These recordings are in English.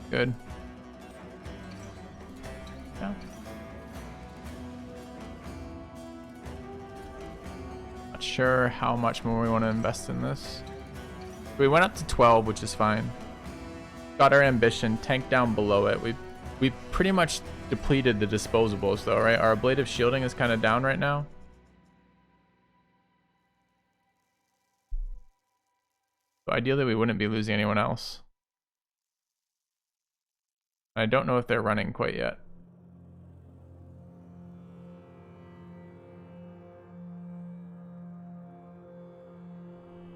Good. Yeah. Not sure how much more we want to invest in this. We went up to 12, which is fine. Got our ambition, tank down below it. We pretty much depleted the disposables though, right? Our ablative shielding is kind of down right now. So ideally we wouldn't be losing anyone else. I don't know if they're running quite yet.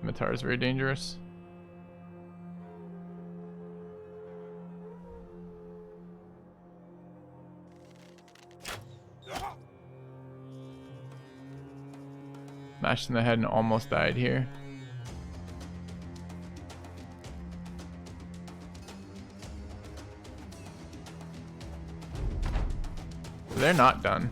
Scimitar is very dangerous. Smashed in the head and almost died here. They're not done.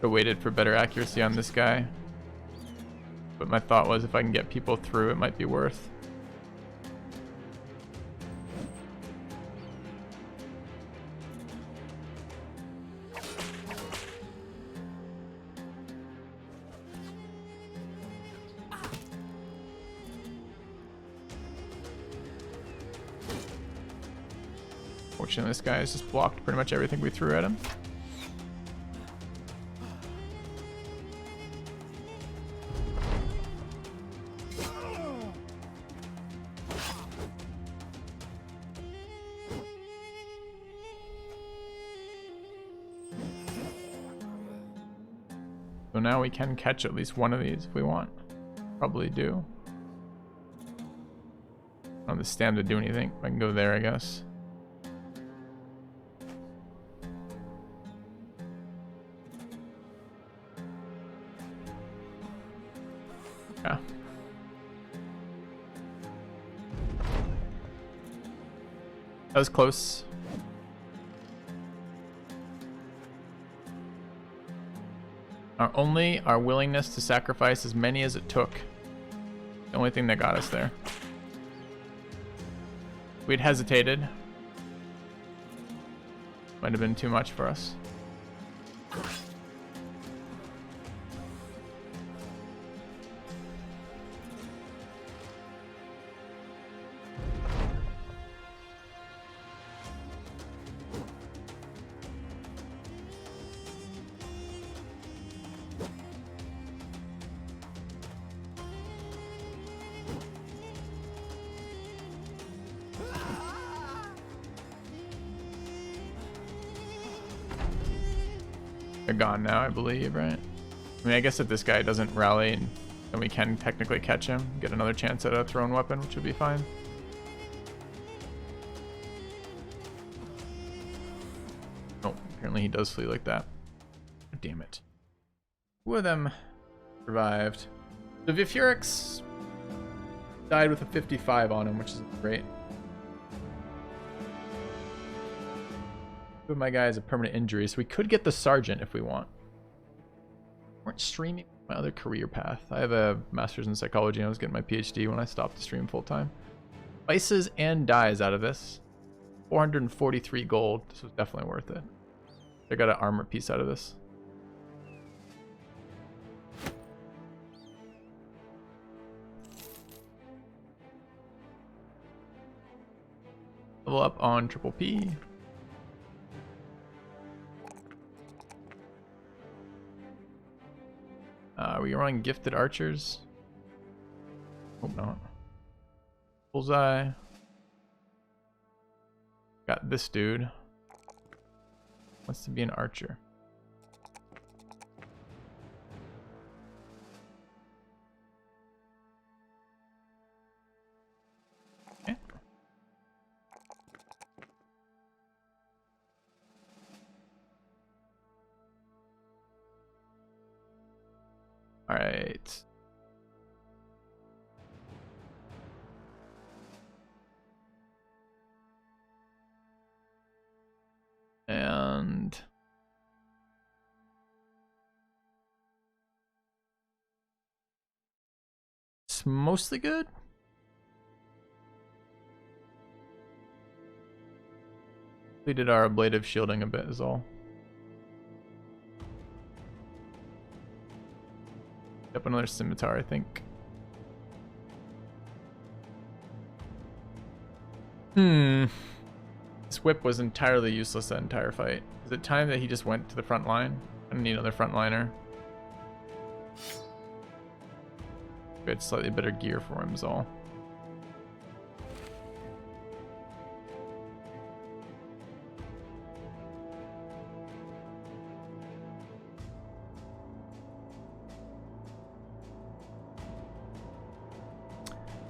I waited for better accuracy on this guy. But my thought was if I can get people through, it might be worth. Fortunately, this guy has just blocked pretty much everything we threw at him. So now we can catch at least one of these if we want. Probably do. I don't have the stam to do anything. I can go there, I guess. Yeah. That was close. Our willingness to sacrifice as many as it took. The only thing that got us there. We'd hesitated. Might have been too much for us. They're gone now, I believe, right? I mean, I guess if this guy doesn't rally, then we can technically catch him, get another chance at a thrown weapon, which would be fine. Oh, apparently he does flee like that. Damn it. Two of them survived. The Vifurix died with a 55 on him, which is great. Two of my guys have permanent injuries, so we could get the sergeant if we want. Weren't streaming my other career path. I have a master's in psychology and I was getting my PhD when I stopped to stream full time. Spices and dyes out of this. 443 gold. This was definitely worth it. I got an armor piece out of this. Level up on Triple P. We running gifted archers. Hope not. Bullseye. Got this dude. Wants to be an archer. Okay. All right. And That's mostly good. We did our ablative shielding a bit is all. Up another scimitar, I think. This whip was entirely useless that entire fight. Is it time that he just went to the front line? I don't need another frontliner. Good, slightly better gear for him is all.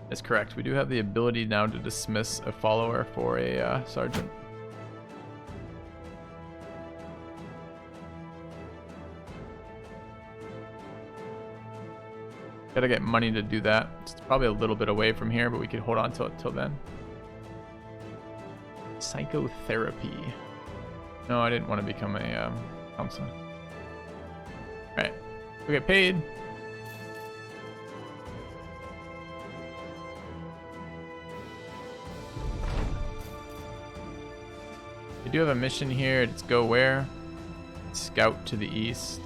That's correct. We do have the ability now to dismiss a follower for a sergeant. Gotta get money to do that. It's probably a little bit away from here, but we could hold on to it till then. Psychotherapy. No, I didn't want to become a counselor. Alright. We get paid. We do have a mission here. Let's go where? Scout to the east.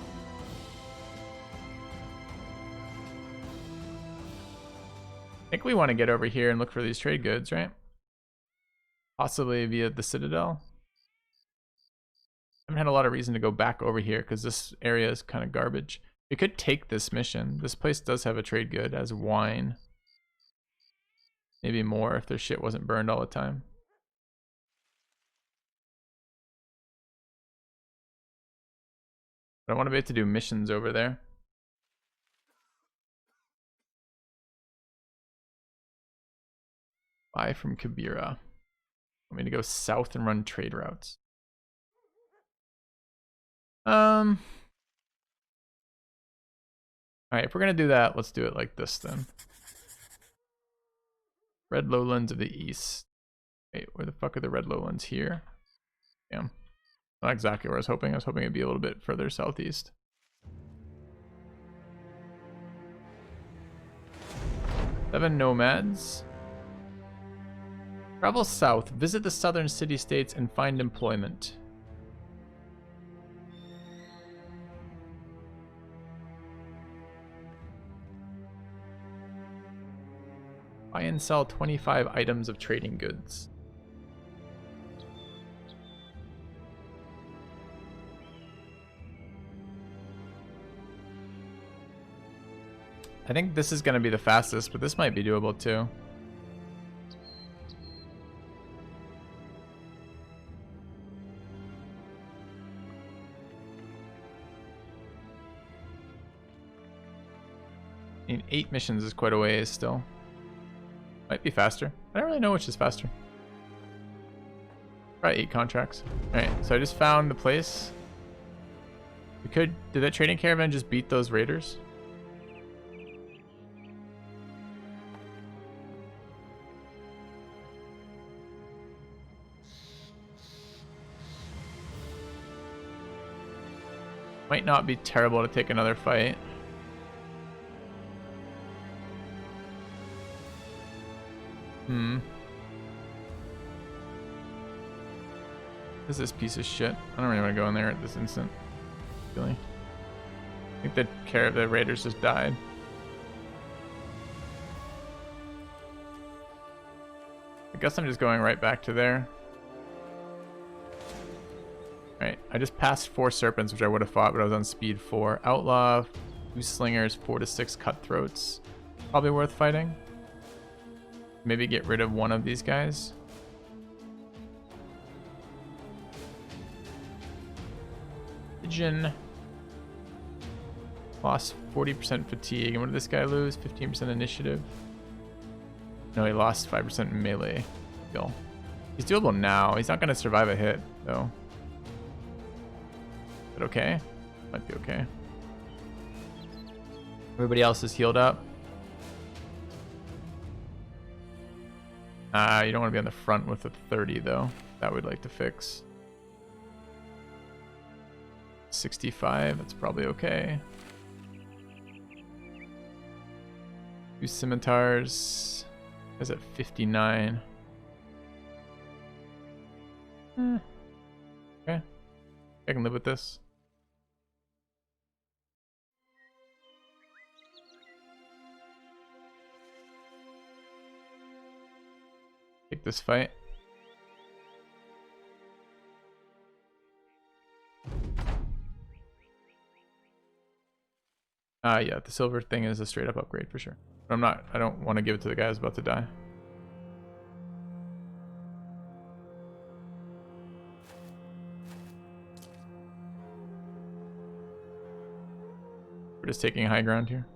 I think we want to get over here and look for these trade goods, right? Possibly via the Citadel. I haven't had a lot of reason to go back over here because this area is kind of garbage. We could take this mission. This place does have a trade good as wine. Maybe more if their shit wasn't burned all the time. But I want to be able to do missions over there. Buy from Kabira. I'm going to go south and run trade routes. Alright, if we're going to do that, let's do it like this then. Red lowlands of the east. Wait, where the fuck are the red lowlands here? Damn. Not exactly where I was hoping. I was hoping it'd be a little bit further southeast. Seven nomads. Travel south, visit the southern city-states, and find employment. Buy and sell 25 items of trading goods. I think this is going to be the fastest, but this might be doable too. I mean, 8 missions is quite a ways still. Might be faster. I don't really know which is faster. Probably 8 contracts. Alright, so I just found the place. We could... Did that trading caravan just beat those raiders? Might not be terrible to take another fight. What is this piece of shit? I don't really want to go in there at this instant. Really. I think the raiders just died. I guess I'm just going right back to there. Alright, I just passed 4 serpents, which I would have fought, but I was on speed 4. Outlaw, 2 slingers, 4 to 6 cutthroats. Probably worth fighting. Maybe get rid of one of these guys. Pigeon. Lost 40% fatigue. And what did this guy lose? 15% initiative. No, he lost 5% melee skill. He's doable now. He's not going to survive a hit, though. Is it okay? Might be okay. Everybody else is healed up. You don't want to be on the front with a 30, though. That we'd like to fix. 65, that's probably okay. 2 scimitars. Is at 59. Okay. I can live with this. Take this fight. Yeah, the silver thing is a straight up upgrade for sure. But I don't want to give it to the guy who's about to die. We're just taking high ground here.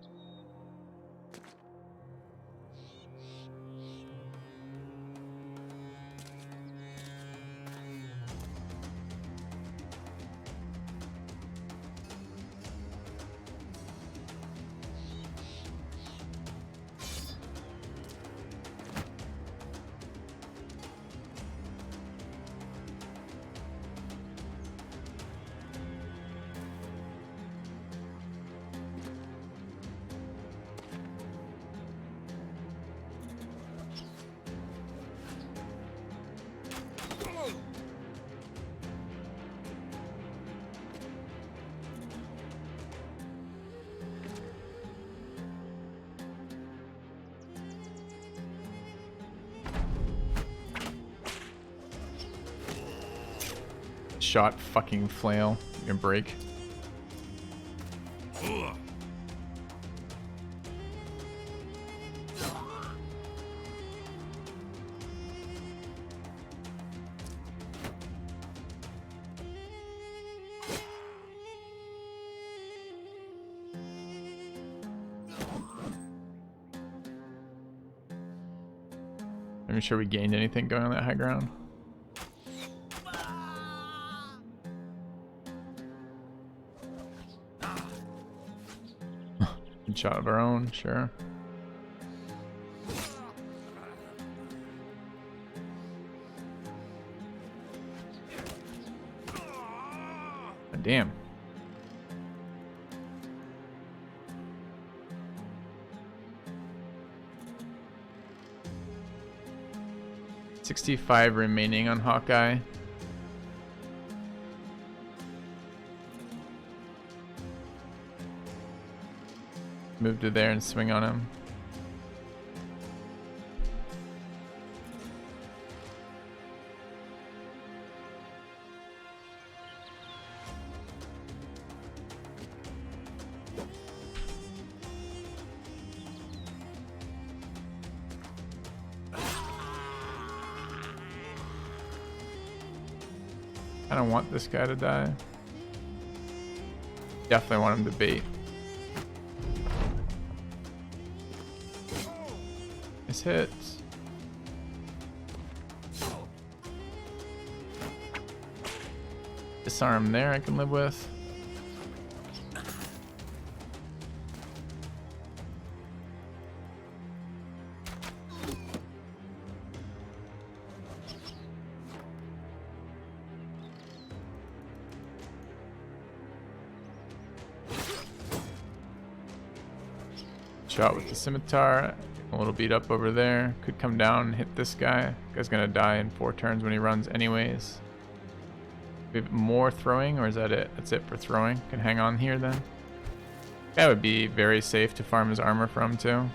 Shot fucking flail. You can break. Making sure we gained anything going on that high ground. Shot of our own, sure. Damn. $65 remaining on Hawkeye. Move to there and swing on him. I don't want this guy to die. Definitely want him to bait. Nice hits. Disarm there I can live with. Shot with the scimitar. A little beat up over there. Could come down and hit this guy. Guy's gonna die in 4 turns when he runs anyways. We have more throwing, or is that it? That's it for throwing. Can hang on here then. That would be very safe to farm his armor from too.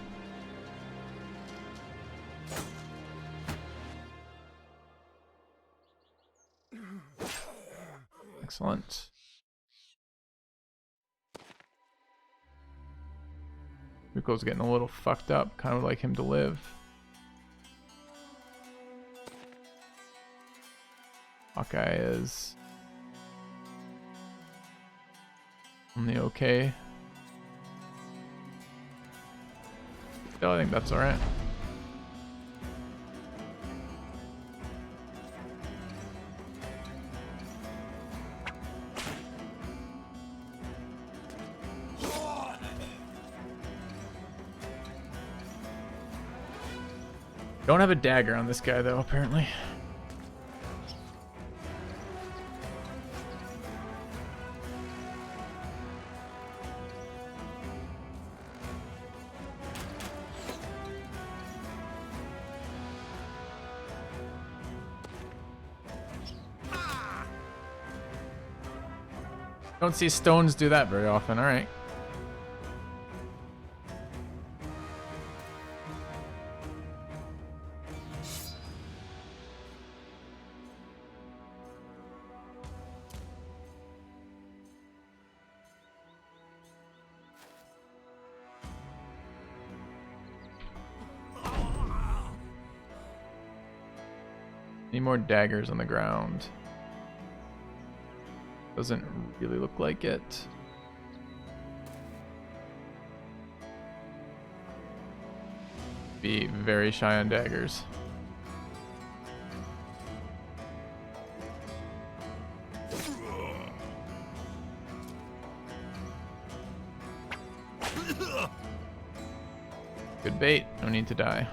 Excellent. Rico's getting a little fucked up. Kind of like him to live. Hawkeye is only okay. Still, I think that's alright. Don't have a dagger on this guy though, apparently. Don't see stones do that very often. All right. Any more daggers on the ground? Doesn't really look like it. Be very shy on daggers. Good bait. No need to die.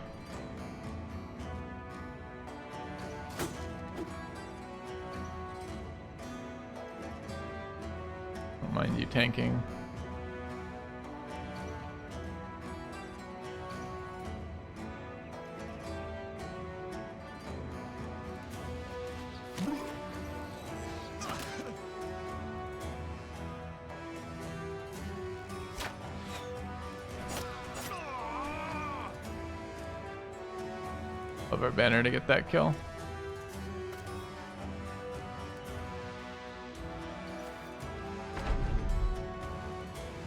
Don't mind you tanking. Love our banner to get that kill.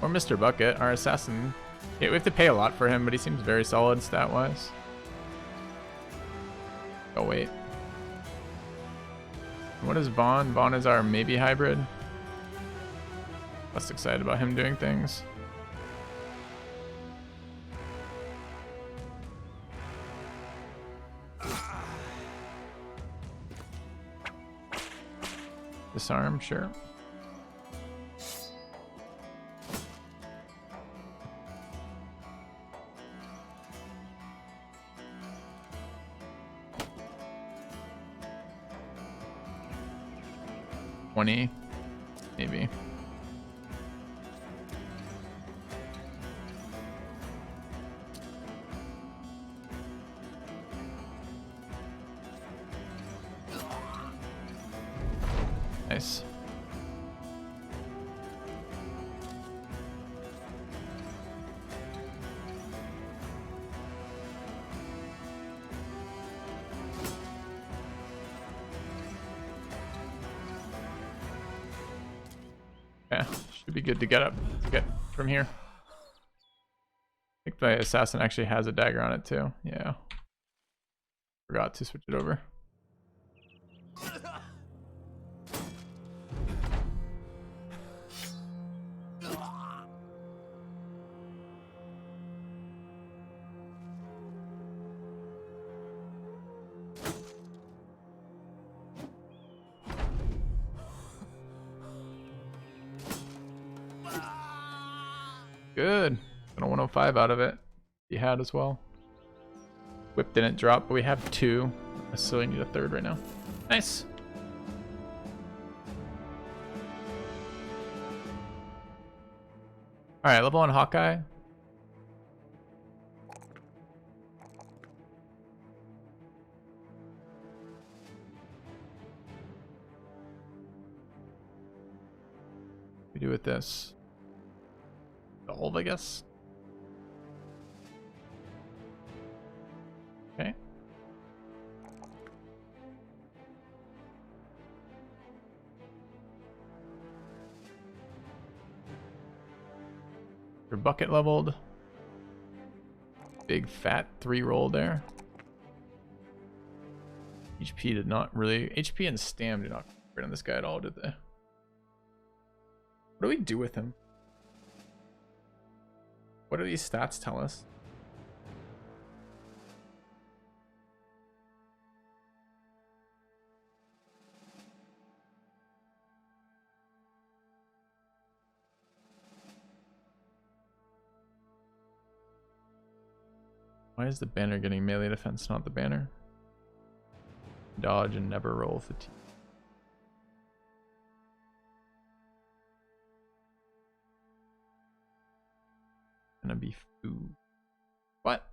Or Mr. Bucket, our assassin. Yeah, we have to pay a lot for him, but he seems very solid stat-wise. Oh, wait. What is Vaughn? Vaughn is our maybe hybrid. Less excited about him doing things. Disarm, sure. $20, maybe. Nice. Yeah, should be good to get from here. I think the assassin actually has a dagger on it too. Yeah. Forgot to switch it over. Good. Got a 105 out of it. He had as well. Whip didn't drop, but we have 2. I still need a 3rd right now. Nice. Alright, level 1 Hawkeye. What do we do with this? Solve, I guess. Okay. Your bucket leveled. Big fat 3 roll there. HP did not really. HP and Stam did not great on this guy at all, did they? What do we do with him? What do these stats tell us? Why is the banner getting melee defense, not the banner? Dodge and never roll fatigue. Gonna be food. What?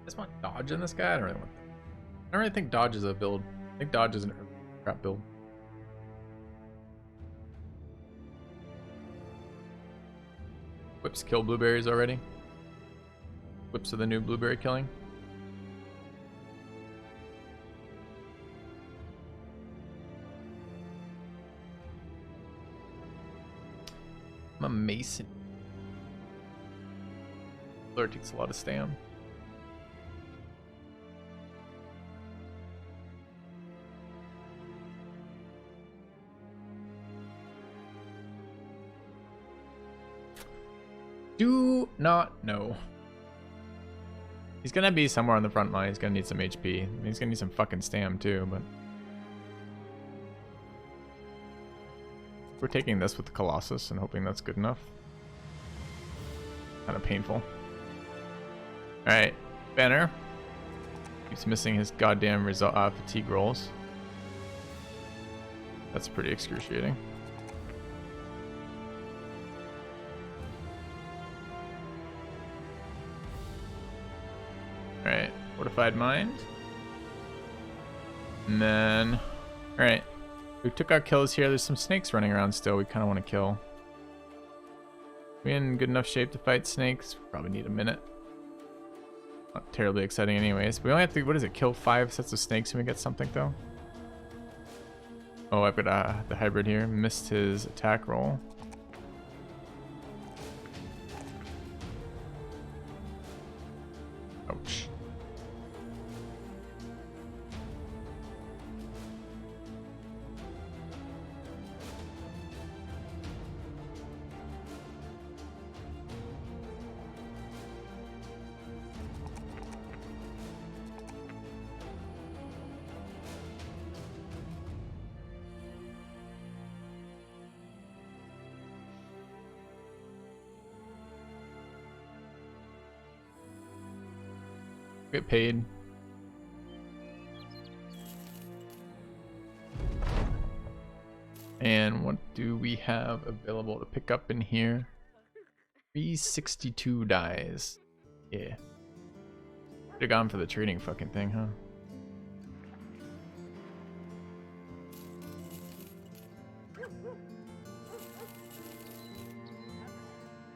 I just want dodge in this guy. I don't really think dodge is a build. I think dodge is an crap build. Whips kill blueberries already. Whips are the new blueberry killing. I'm a mason. Lure takes a lot of stam. Do not know. He's gonna be somewhere on the front line. He's gonna need some HP. I mean, he's gonna need some fucking stam too, but we're taking this with the Colossus and hoping that's good enough. Kind of painful. Alright, Banner. Keeps missing his goddamn fatigue rolls. That's pretty excruciating. Alright, Fortified Mind. And then, alright, we took our kills here. There's some snakes running around still we kind of want to kill. We in good enough shape to fight snakes? Probably need a minute. Not terribly exciting anyways. We only have to, what is it, kill 5 sets of snakes and we get something though? Oh, I've got the hybrid here. Missed his attack roll. Ouch. Get paid. And what do we have available to pick up in here? 362 dies. Yeah. Should have gone for the trading fucking thing, huh?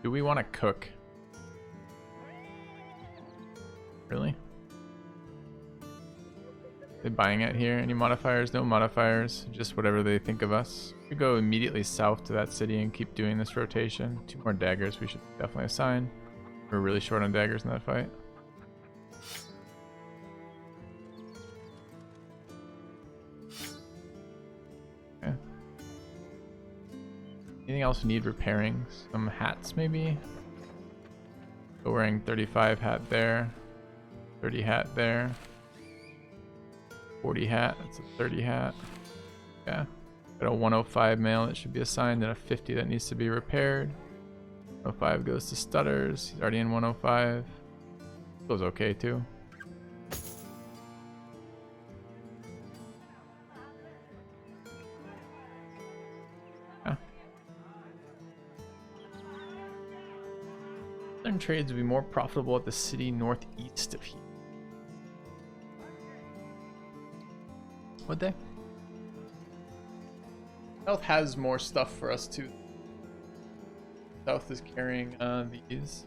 Do we want to cook? Really? They buying it here? Any modifiers? No modifiers. Just whatever they think of us. We go immediately south to that city and keep doing this rotation. 2 more daggers we should definitely assign. We're really short on daggers in that fight. Okay. Anything else need repairing? Some hats maybe? So wearing 35 hat there. 30 hat there. 40 hat, that's a 30 hat. Yeah. Got a 105 male that should be assigned and a 50 that needs to be repaired. 105 goes to Stutters. He's already in 105. Goes okay too. Yeah. Southern trades would be more profitable at the city northeast of here. Would they? South has more stuff for us too. South is carrying these.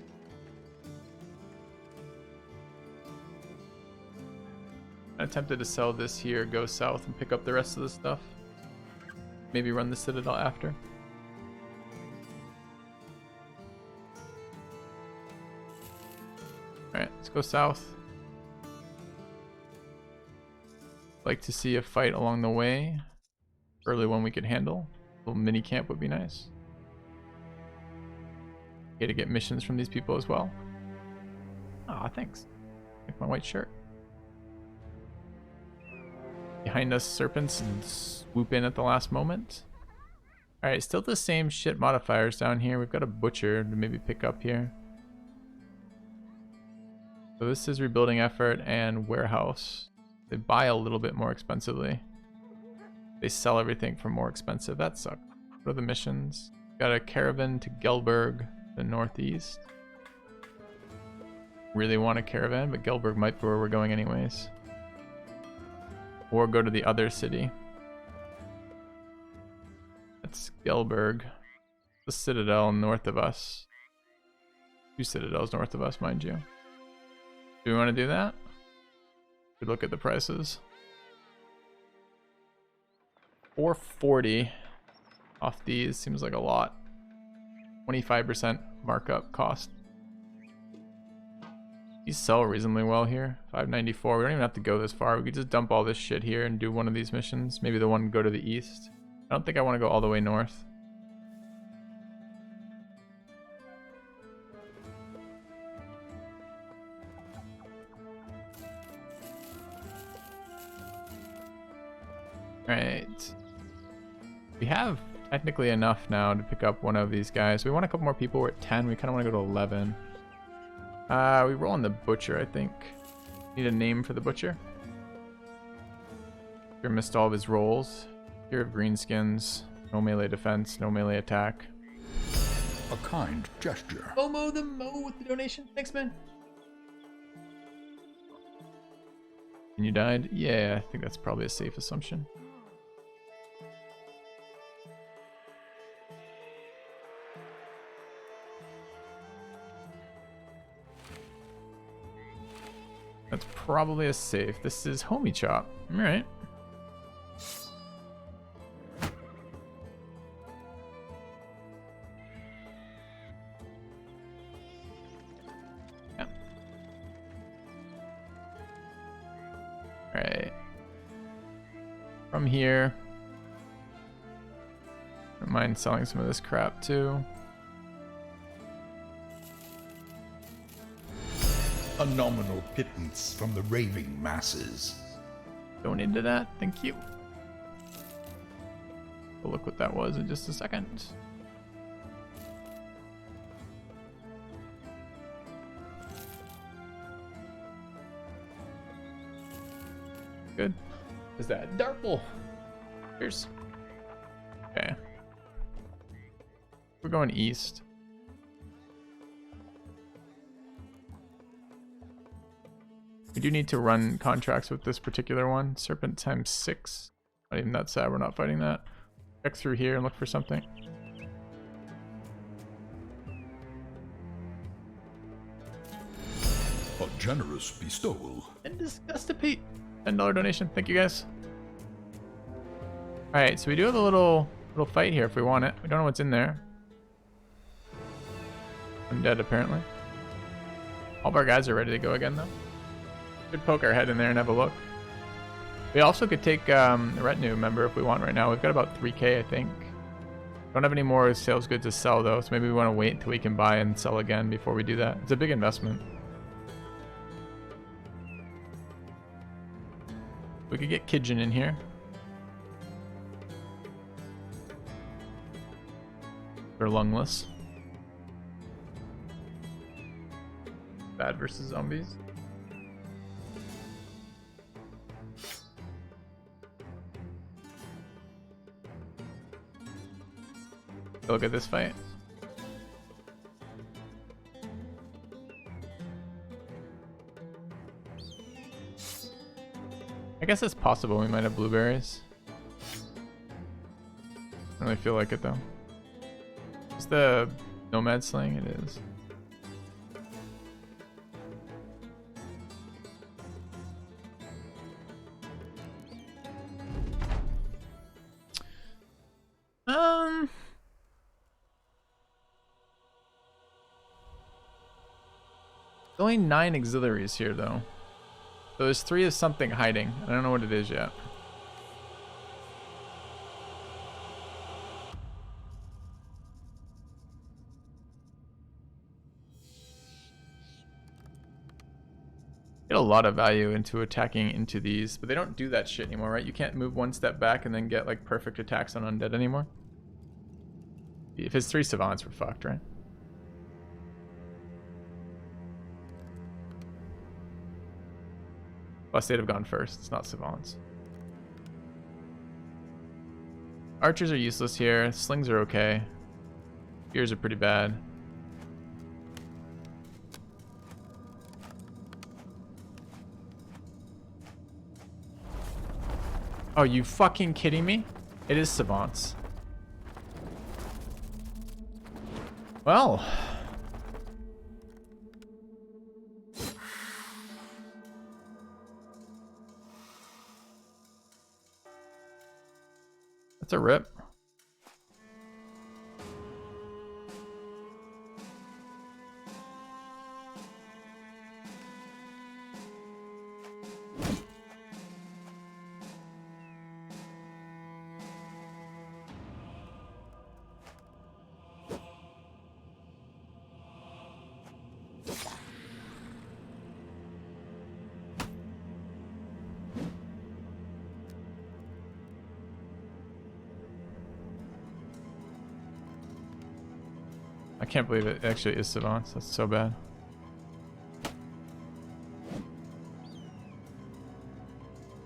I attempted to sell this here, go south and pick up the rest of the stuff. Maybe run the Citadel after. Alright, let's go south. Like to see a fight along the way. Early one we could handle. A little mini camp would be nice. Okay, to get missions from these people as well. Ah, thanks. Like my white shirt. Behind us, serpents and swoop in at the last moment. Alright, still the same shit modifiers down here. We've got a butcher to maybe pick up here. So this is rebuilding effort and warehouse. They buy a little bit more expensively. They sell everything for more expensive. That sucks. What are the missions? Got a caravan to Gelberg, the northeast. really want a caravan, but Gelberg might be where we're going anyways. Or go to the other city. That's Gelberg. The citadel north of us. 2 citadels north of us, mind you. Do we want to do that? We look at the prices. 440 off these seems like a lot. 25% markup cost. These sell reasonably well here. 594. We don't even have to go this far. We could just dump all this shit here and do one of these missions. Maybe the one go to the east. I don't think I want to go all the way north. Alright. We have technically enough now to pick up one of these guys. We want a couple more people. We're at 10. We kind of want to go to 11. We roll on the butcher, I think. Need a name for the butcher. Here missed all of his rolls. Here of greenskins. No melee defense, no melee attack. A kind gesture. Momo the Mo with the donation. Thanks, man. And you died? Yeah, I think that's probably a safe assumption. That's probably a safe. This is homie chop. All right. Yeah. All right. From here, I don't mind selling some of this crap too. A nominal pittance from the raving masses. Going into that, thank you. We'll look what that was in just a second. Good. Is that Darple? Cheers. Okay. We're going east. We do need to run contracts with this particular one. Serpent times 6. Not even that sad, we're not fighting that. Check through here and look for something. A generous bestowal. And disgustipate. $10 donation. Thank you guys. Alright, so we do have a little fight here if we want it. We don't know what's in there. I'm dead apparently. All of our guys are ready to go again though. Could poke our head in there and have a look. We also could take a retinue member if we want right now. We've got about 3k, I think. Don't have any more sales goods to sell though, so maybe we want to wait until we can buy and sell again before we do that. It's a big investment. We could get Kijin in here. They're lungless. Bad versus zombies. Look at this fight. I guess it's possible we might have blueberries. I don't really feel like it though. Is the nomad sling? It is. Only 9 auxiliaries here though. So there's 3 of something hiding. I don't know what it is yet. Get a lot of value into attacking into these, but they don't do that shit anymore, right? You can't move 1 step back and then get like perfect attacks on undead anymore. If it's 3 savants, we're fucked, right? Plus they'd have gone first. It's not savants. Archers are useless here. Slings are okay. Spears are pretty bad. Oh, you fucking kidding me? It is savants. Well. That's a rip. I can't believe it actually is savants. That's so bad. I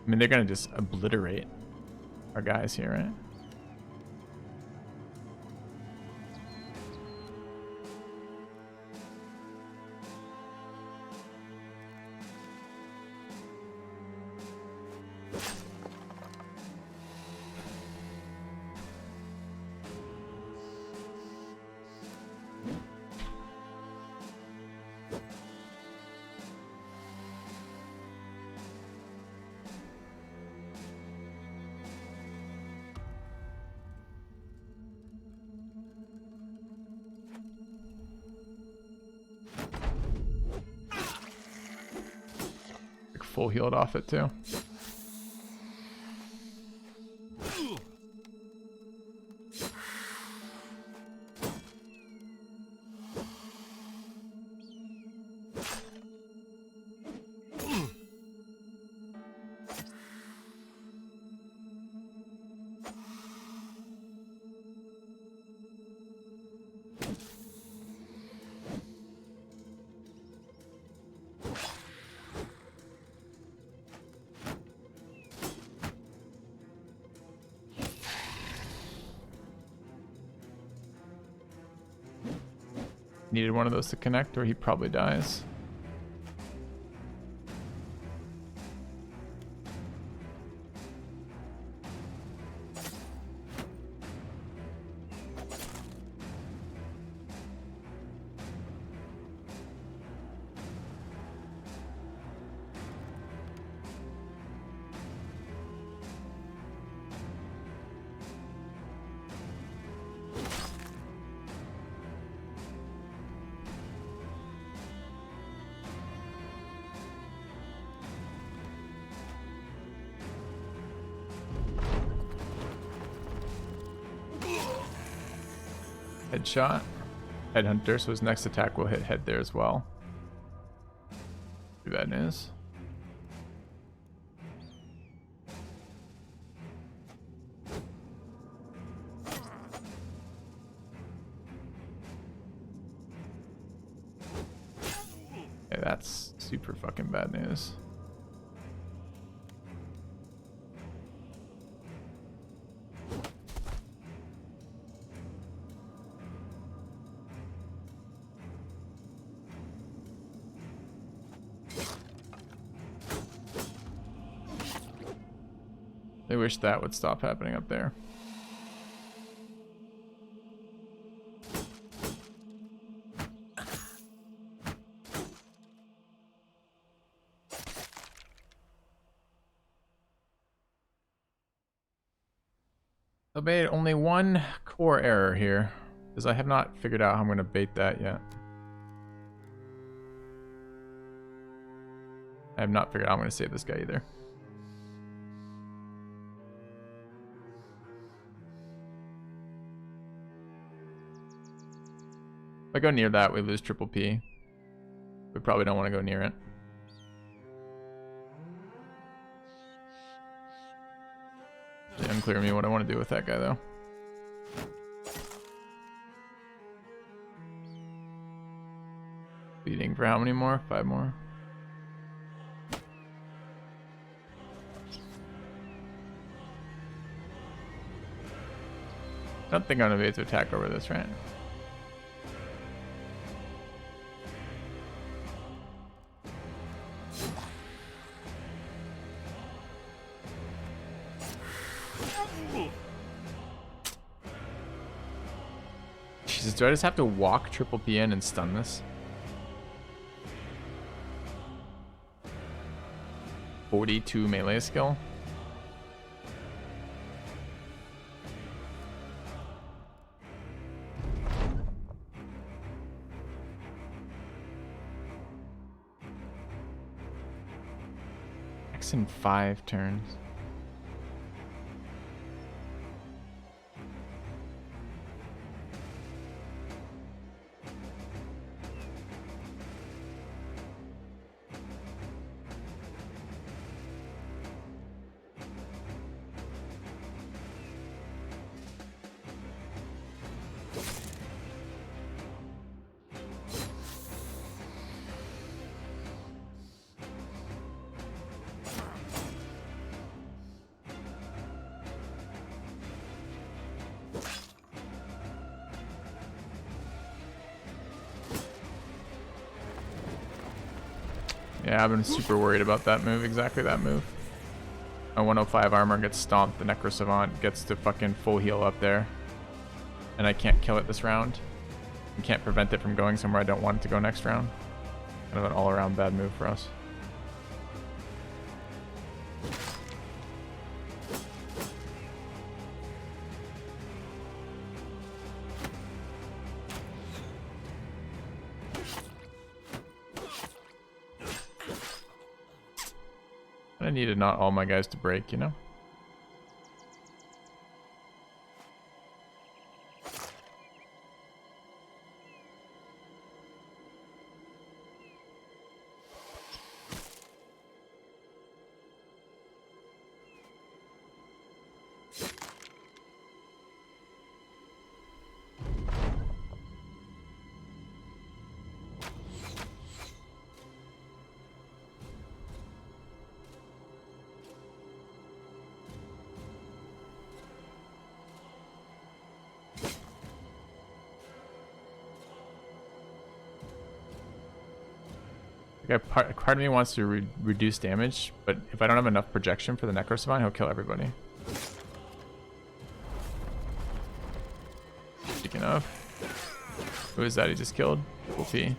mean, they're gonna just obliterate our guys here, right? Full healed off it too. Needed one of those to connect or he probably dies. Headshot. Headhunter, so his next attack will hit head there as well. Pretty bad news. Okay, that's super fucking bad news. I wish that would stop happening up there. I made only one core error here, because I have not figured out how I'm going to bait that yet. I have not figured out how I'm going to save this guy either. If I go near that, we lose triple P. We probably don't want to go near it. It's unclear to me what I want to do with that guy, though. Beating for how many more? 5 more. I don't think I'm going to be able to attack over this, right? Jesus, do I just have to walk triple P in and stun this? 42 melee skill. X in 5 turns. Yeah, I've been super worried about that move, exactly that move. My 105 armor gets stomped, the Necro Savant gets to fucking full heal up there. And I can't kill it this round. I can't prevent it from going somewhere I don't want it to go next round. Kind of an all-around bad move for us. I needed not all my guys to break, you know? Like part of me wants to reduce damage, but if I don't have enough projection for the Necro Savant, he'll kill everybody. Speaking of, who is that he just killed? Triple P.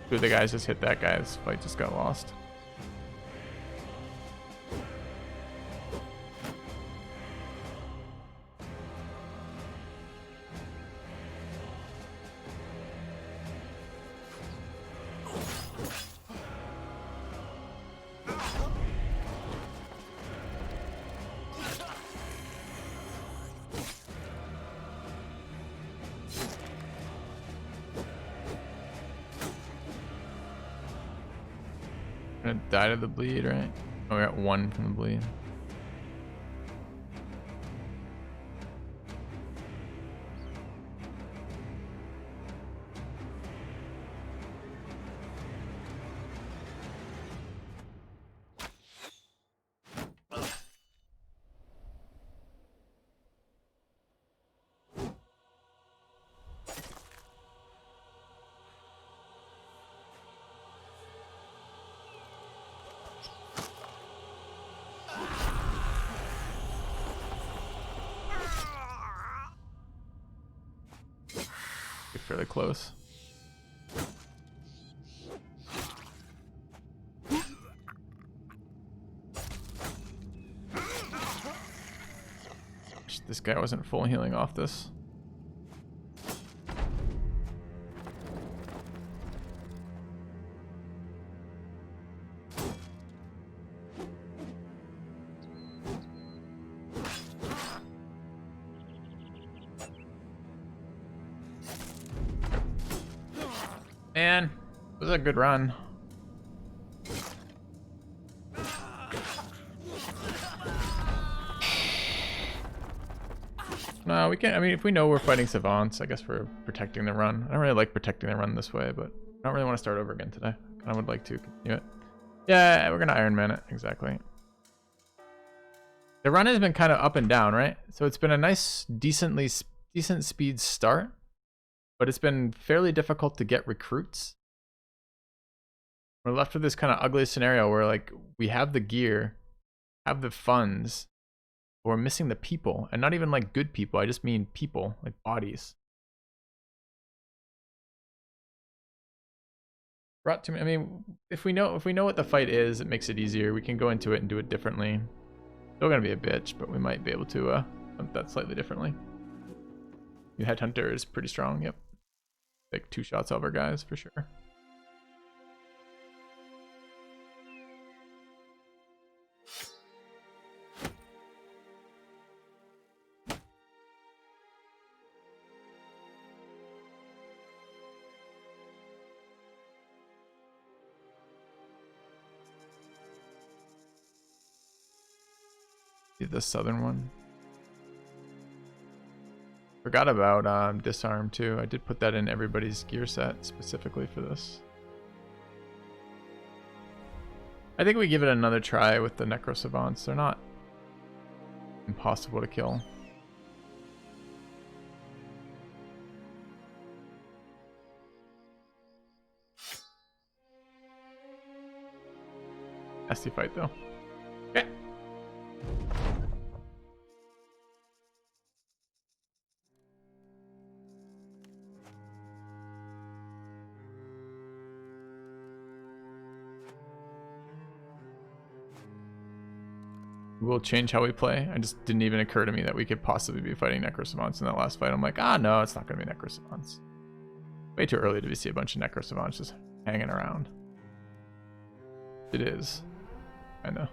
Two of the guys just hit that guy. This fight just got lost. Gonna die to the bleed, right? Oh, we got 1 from the bleed. Fairly close. This guy wasn't full healing off this. Man, this was a good run. No, we can't. I mean, if we know we're fighting savants, I guess we're protecting the run. I don't really like protecting the run this way, but I don't really want to start over again today. I would like to continue it. Yeah, we're gonna Iron Man it, exactly. The run has been kind of up and down, right? So it's been a nice, decent speed start, but it's been fairly difficult to get recruits. We're left with this kind of ugly scenario where like we have the gear, have the funds, But we're missing the people, and not even like good people. I just mean people, like bodies. Brought to me. I mean, if we know what the fight is, it makes it easier. We can go into it and do it differently. Still gonna be a bitch, but we might be able to hunt that slightly differently. New Headhunter is pretty strong. Yep, like 2 shots of our guys for sure. The southern one. Forgot about disarm too. I did put that in everybody's gear set specifically for this. I think we give it another try with the Necro Savants. They're not impossible to kill. Nasty fight though. Okay. We'll change how we play. I just didn't even occur to me that we could possibly be fighting Necrosavants in that last fight. I'm like, no, it's not going to be Necrosavants. Way too early to see a bunch of Necrosavants just hanging around. It is. I know.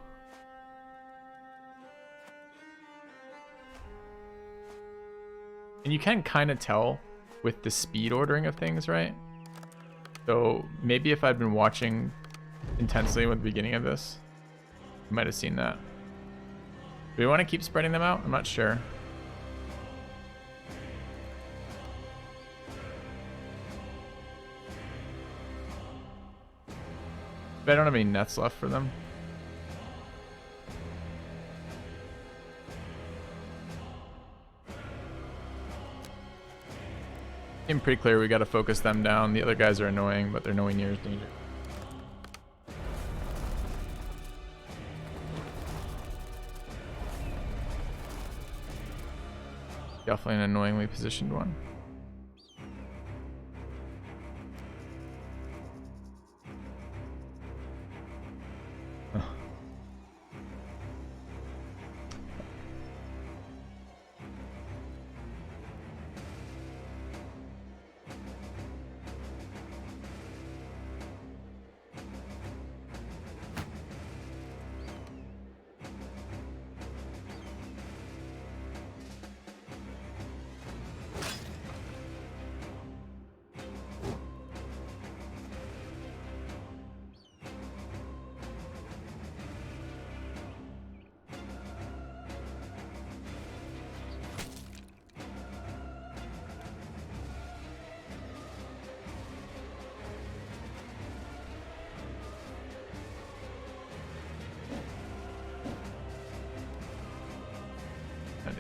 And you can kind of tell with the speed ordering of things, right? So maybe if I'd been watching intensely with the beginning of this, you might have seen that. Do we want to keep spreading them out? I'm not sure. But I don't have any nets left for them. Seemed pretty clear we got to focus them down. The other guys are annoying, but they're nowhere near as dangerous. Definitely an annoyingly positioned one.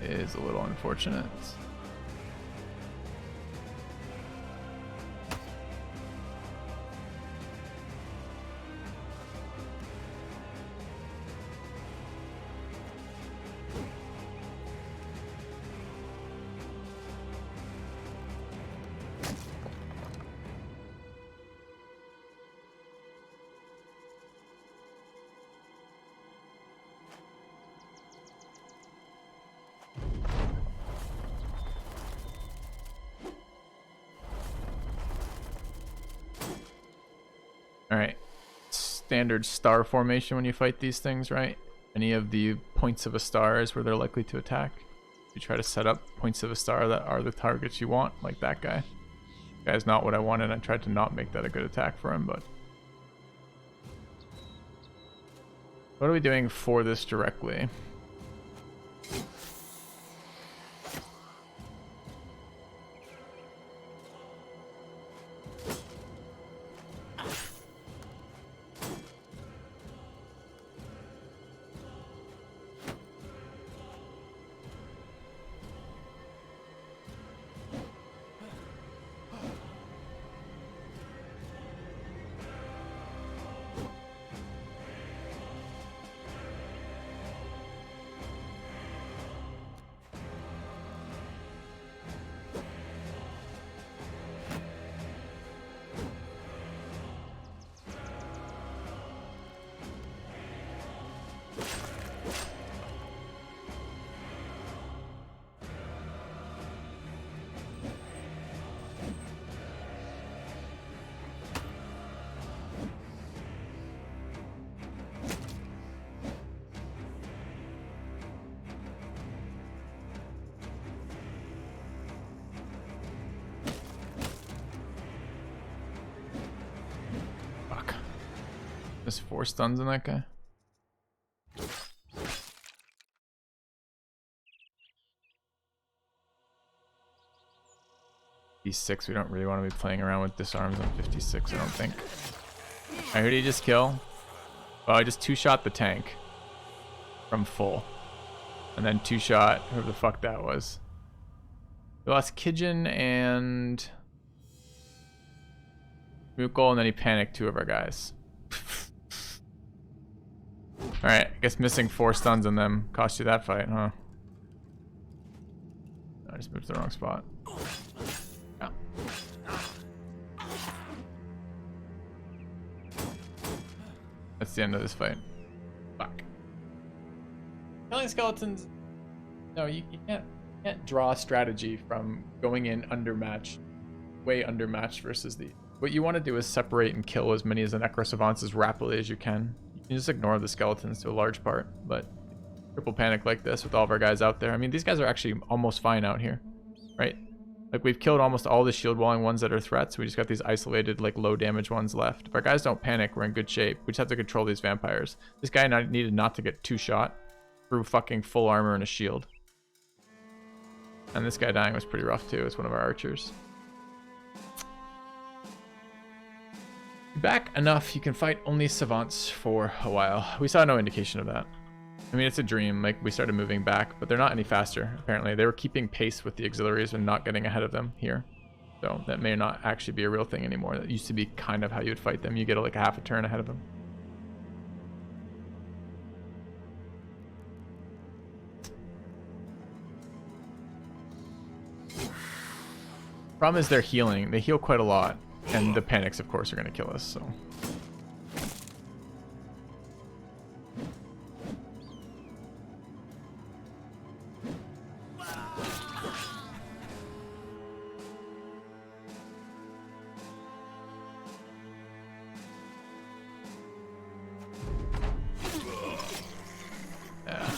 Is a little unfortunate. Alright, standard star formation when you fight these things, right? Any of the points of a star is where they're likely to attack. You try to set up points of a star that are the targets you want, like that guy. That guy's not what I wanted. I tried to not make that a good attack for him, but... What are we doing for this directly? There's 4 stuns on that guy. D6, we don't really want to be playing around with disarms on 56, I don't think. Alright, who did he just kill? Oh, I just 2-shot the tank from full. And then 2-shot whoever the fuck that was. We lost Kijin and Mukul, and then he panicked 2 of our guys. Alright, I guess missing 4 stuns on them cost you that fight, huh? I just moved to the wrong spot. Yeah. That's the end of this fight. Fuck. Killing skeletons. No, you can't draw strategy from going in undermatched, way undermatched versus the. What you want to do is separate and kill as many of the necrosavants as rapidly as you can. You can just ignore the skeletons to a large part, but triple panic like this with all of our guys out there. I mean, these guys are actually almost fine out here, right? Like, we've killed almost all the shield walling ones that are threats. We just got these isolated, like, low damage ones left. If our guys don't panic, we're in good shape. We just have to control these vampires. This guy needed not to get 2-shot through fucking full armor and a shield. And this guy dying was pretty rough too. It's one of our archers. Back enough, you can fight only savants for a while. We saw no indication of that. I mean, it's a dream. Like, we started moving back, but they're not any faster, apparently. They were keeping pace with the auxiliaries and not getting ahead of them here. So that may not actually be a real thing anymore. That used to be kind of how you would fight them. You get like a half a turn ahead of them. Problem is they're healing. They heal quite a lot. And the panics, of course, are going to kill us, so... Yeah.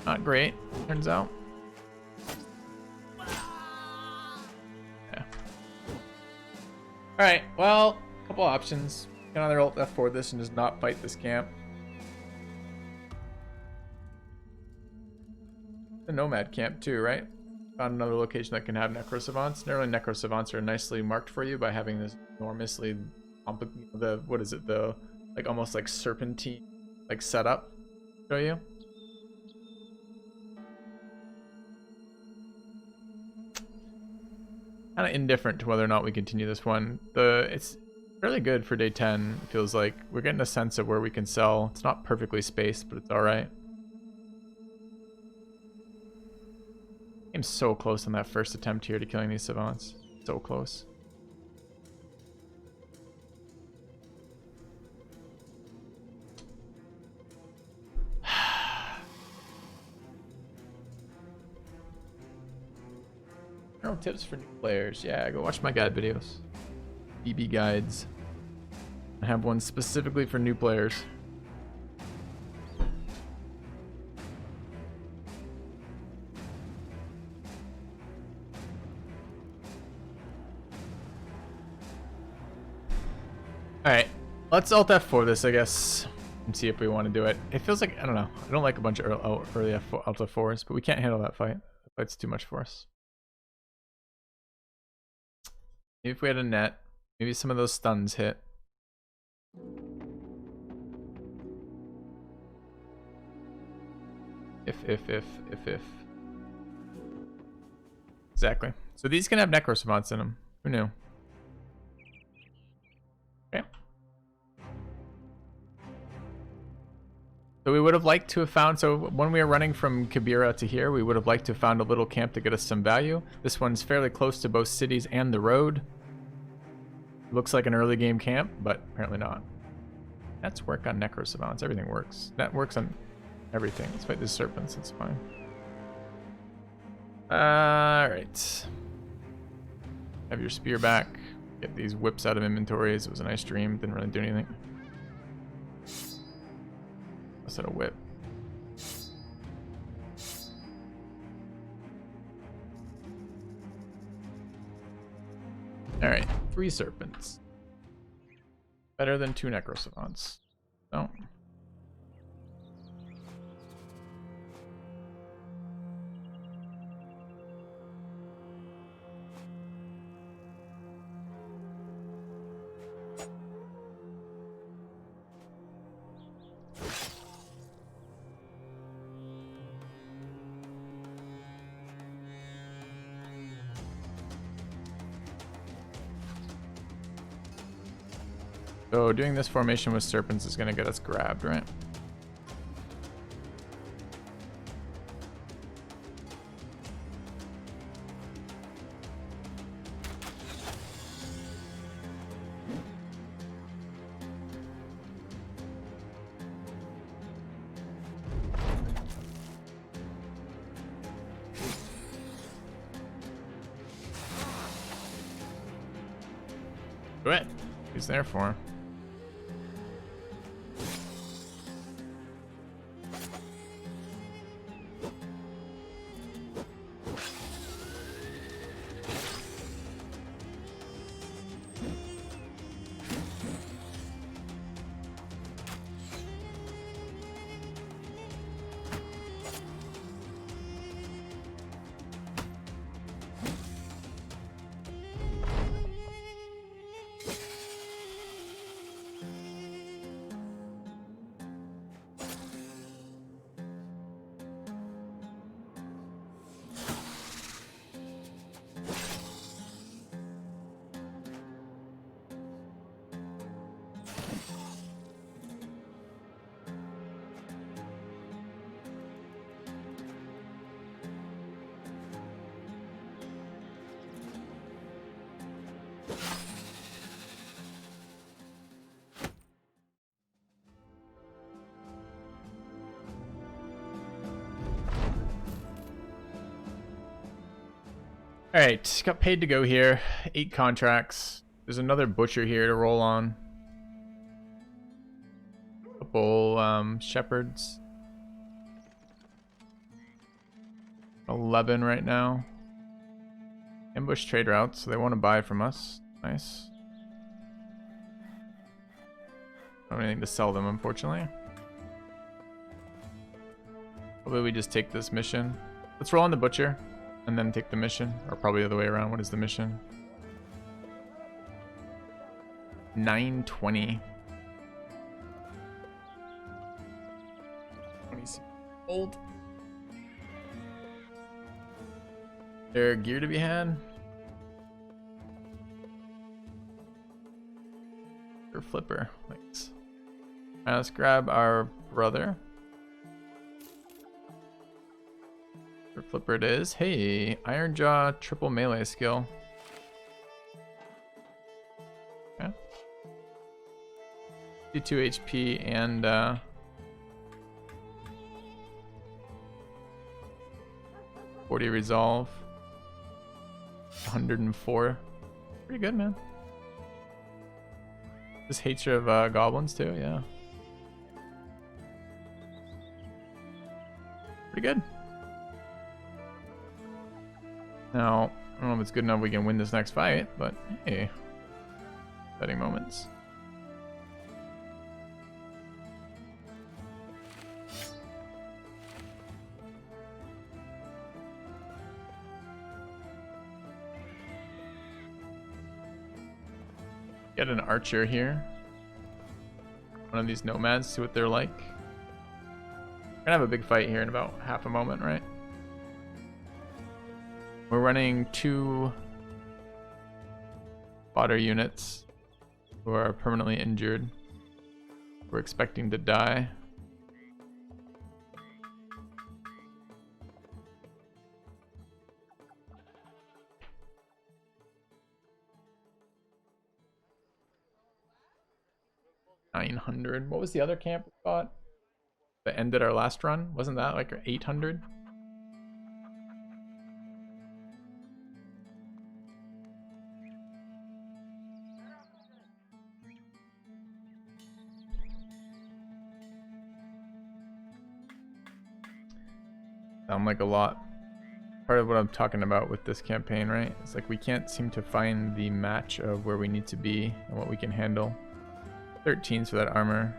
Not great, turns out. Alright, well, a couple options. You can either alt F4 this and just not fight this camp. The Nomad camp too, right? Found another location that can have necrosavants. Normally necrosavants are nicely marked for you by having this enormously complicated, what is it, the like almost like serpentine like setup. Show you. Kind of indifferent to whether or not we continue this one. It's fairly good for day 10. It feels like we're getting a sense of where we can sell. It's not perfectly spaced, but it's all right. I'm so close on that first attempt here to killing these savants. So close. General tips for new players. Yeah, go watch my guide videos. BB guides. I have one specifically for new players. Alright, let's Alt F4 this, I guess, and see if we want to do it. It feels like, I don't know, I don't like a bunch of early Alt F4s, but we can't handle that fight. The fight's too much for us. Maybe if we had a net, maybe some of those stuns hit. If. Exactly. So these can have necrosavants in them. Who knew? Okay. So we would have liked to have found, so when we were running from Kabira to here, we would have liked to have found a little camp to get us some value. This one's fairly close to both cities and the road. Looks like an early game camp, but apparently not. Let's work on necrosavants. Everything works. That works on everything. Let's fight these serpents. It's fine. Alright. Have your spear back. Get these whips out of inventories. It was a nice dream. Didn't really do anything. Let's set a whip. Alright. 3 serpents. Better than 2 necrosavants. No. So doing this formation with serpents is going to get us grabbed, right? Do it. He's there for him. Alright, got paid to go here. 8 contracts. There's another butcher here to roll on. Couple shepherds. 11 right now. Ambush trade routes, so they want to buy from us. Nice. Don't have anything to sell them, unfortunately. Probably we just take this mission. Let's roll on the butcher. And then take the mission, or probably the other way around. What is the mission? 920. 26 old. There gear to be had? Or flipper. Thanks. Alright, let's grab our brother. Flipper it is. Hey, Iron Jaw triple melee skill. Okay. 52 HP and 40 resolve. 104. Pretty good, man. This hatred of goblins too, yeah. Pretty good. Now, I don't know if it's good enough we can win this next fight, but hey. Betting moments. Get an archer here. One of these nomads, see what they're like. We're gonna have a big fight here in about half a moment, right? We're running 2 fodder units who are permanently injured. We're expecting to die. $900. What was the other camp we fought that ended our last run? Wasn't that like 800? Sound like a lot. Part of what I'm talking about with this campaign, right? It's like we can't seem to find the match of where we need to be and what we can handle. 13s for that armor.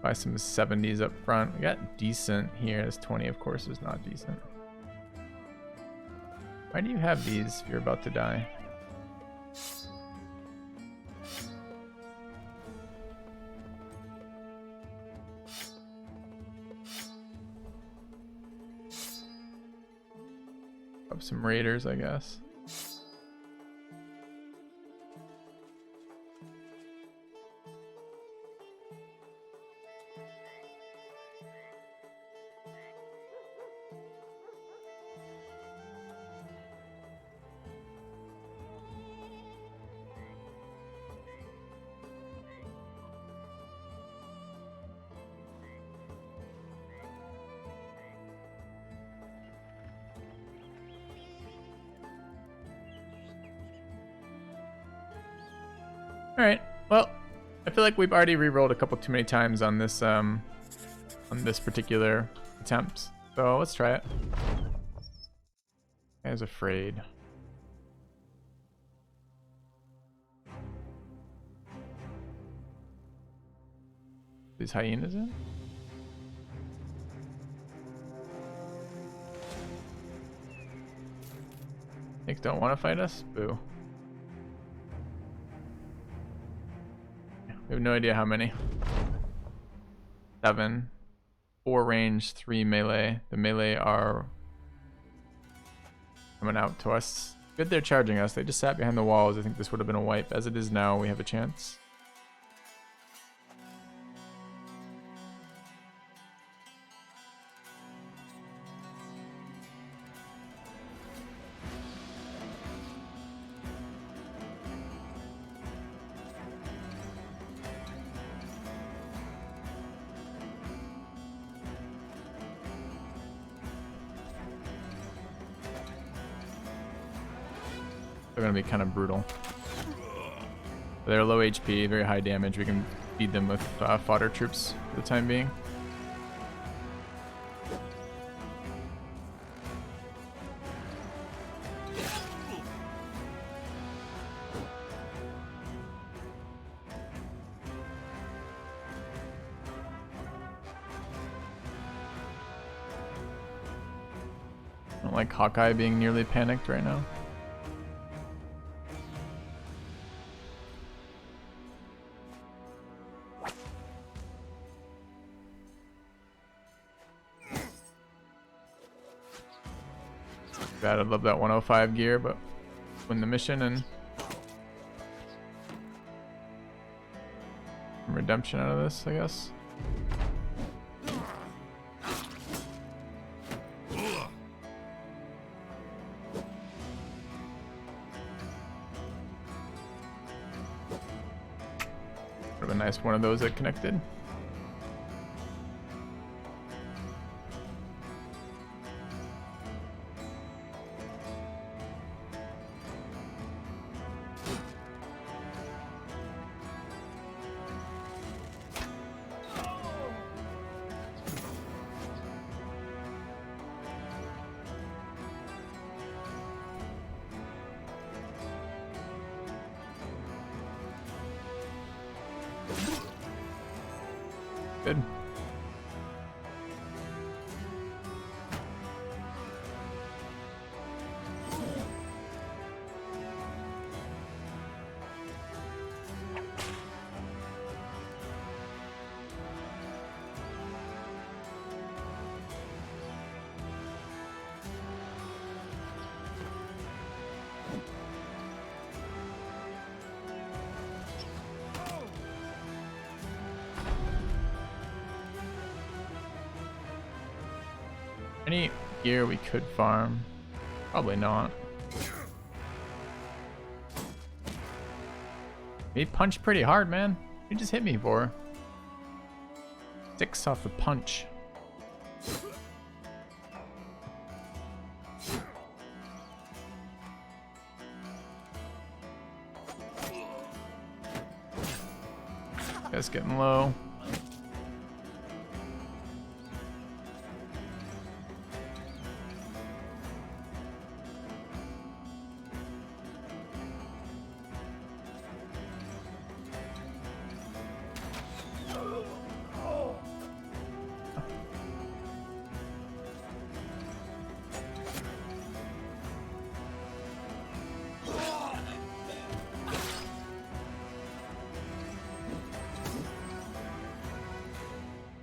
Buy some 70s up front. We got decent here. This 20, of course, is not decent. Why do you have these if you're about to die? Up some raiders, I guess. All right. Well, I feel like we've already re-rolled a couple too many times on this particular attempt. So let's try it. I was afraid. These hyenas in? Snakes don't want to fight us? Boo. We have no idea how many. 7. 4 range, 3 melee. The melee are coming out to us. Good they're charging us. They just sat behind the walls. I think this would have been a wipe. As it is now, we have a chance. They're gonna be kind of brutal. They're low HP, very high damage. We can feed them with fodder troops for the time being. I don't like Hawkeye being nearly panicked right now. Bad, I'd love that 105 gear, but win the mission and some redemption out of this, I guess. Would have been nice one of those that connected. Good. Any gear we could farm? Probably not. He punched pretty hard, man. He just hit me for 6 off the punch. Guy's getting low.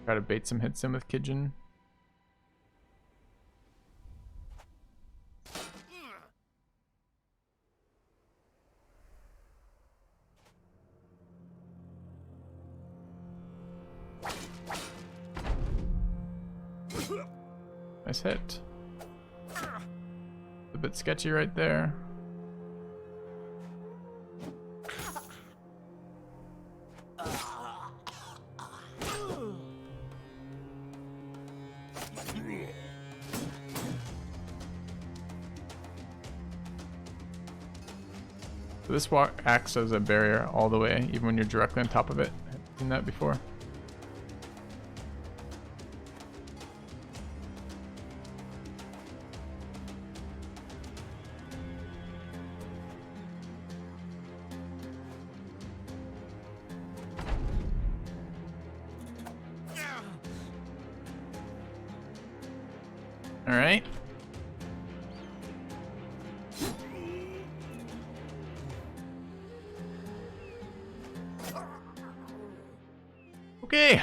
Try to bait some hits in with Kijin. Nice hit. A bit sketchy right there. So this walk acts as a barrier all the way, even when you're directly on top of it. I've seen that before. All right. Okay.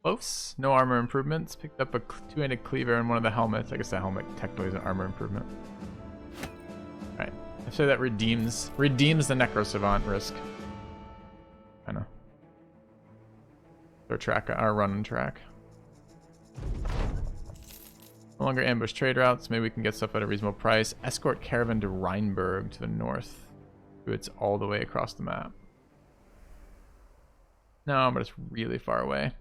Close. No armor improvements. Picked up a two-handed cleaver in one of the helmets. I guess the helmet technically is an armor improvement. All right. I say that redeems the Necro Savant risk. Kinda. Our running track. No longer ambush trade routes. Maybe we can get stuff at a reasonable price. Escort caravan to Rheinberg to the north. It's all the way across the map. No, but it's really far away.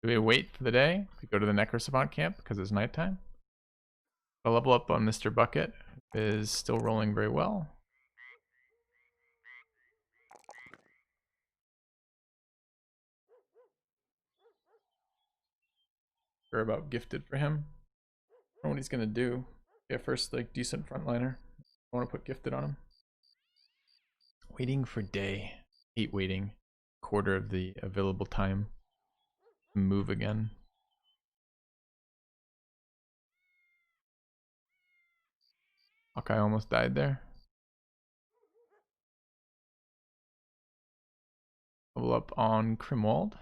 Do we wait for the day to go to the Necrosavant camp because it's nighttime? A level up on Mr. Bucket is still rolling very well. Sure about gifted for him. I don't know what he's gonna do. Yeah, first like decent frontliner. I want to put gifted on him. Waiting for day. Hate waiting. Quarter of the available time. Move again. Hawkeye almost died there. Level up on Grimwald.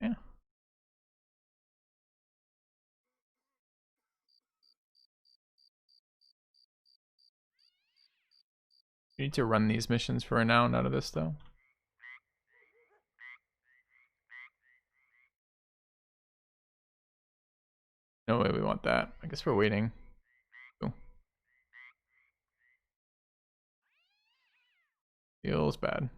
Yeah. You need to run these missions for renown out of this though. No way we want that. I guess we're waiting. Cool. Feels bad.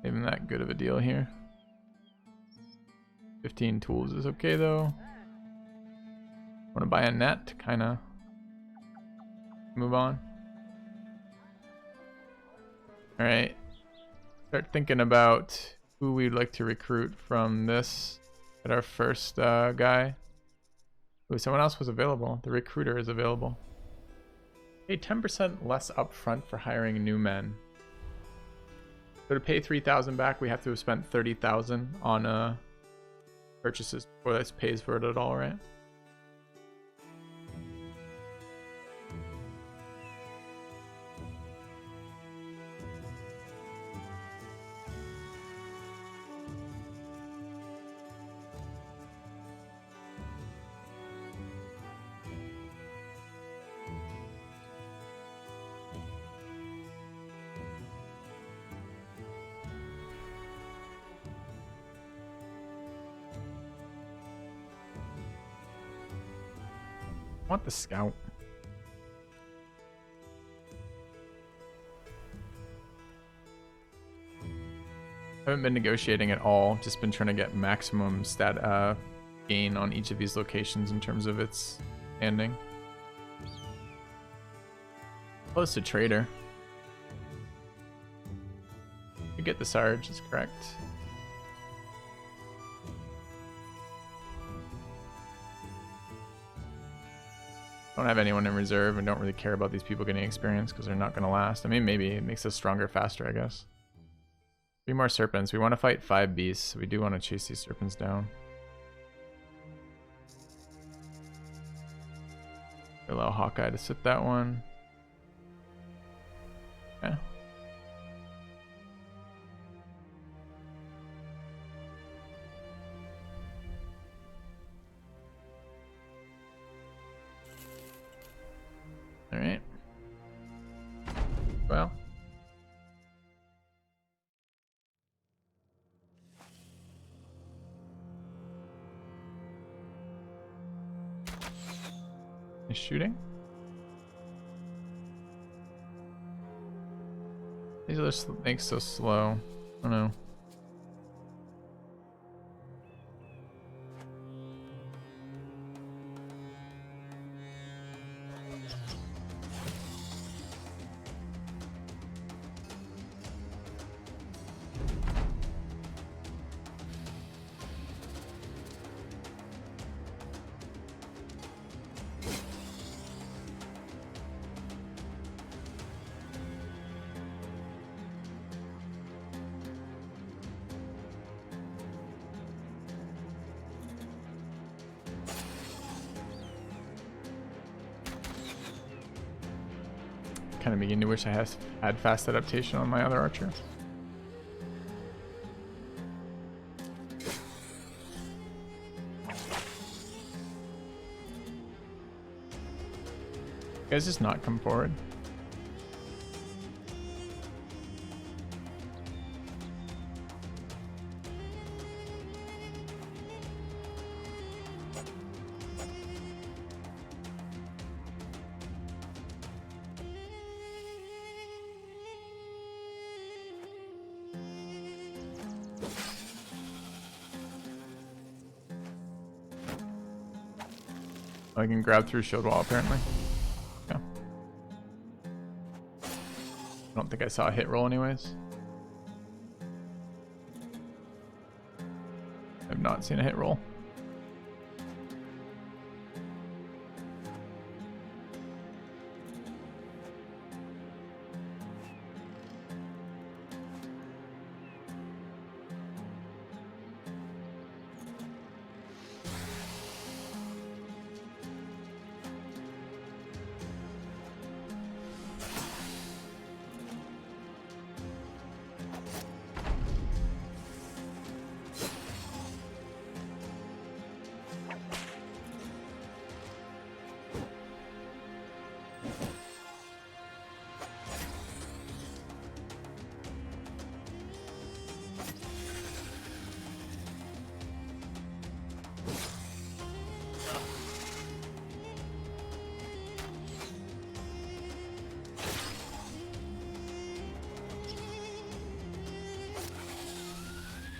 Even that good of a deal here. 15 tools is okay though. Want to buy a net to kind of move on. All right. Start thinking about who we'd like to recruit from this at our first guy. Ooh, someone else was available. The recruiter is available. Hey, 10% less upfront for hiring new men. So to pay 3,000 back, we have to have spent 30,000 on purchases before this pays for it at all, right? I want the scout. I haven't been negotiating at all, just been trying to get maximum stat gain on each of these locations in terms of its standing. Close to trader. You get the Sarge, is correct. Don't have anyone in reserve and don't really care about these people getting experience because they're not going to last. I mean, maybe it makes us stronger faster, I guess. 3 more serpents. We want to fight 5 beasts. So we do want to chase these serpents down. Allow Hawkeye to sit that one. Yeah. All right. Well. He's shooting. These other snakes so slow. I don't know. Kind of beginning to wish I had fast adaptation on my other archer. Guys, just not come forward. I can grab through shield wall apparently. Yeah. I don't think I saw a hit roll anyways. I've not seen a hit roll.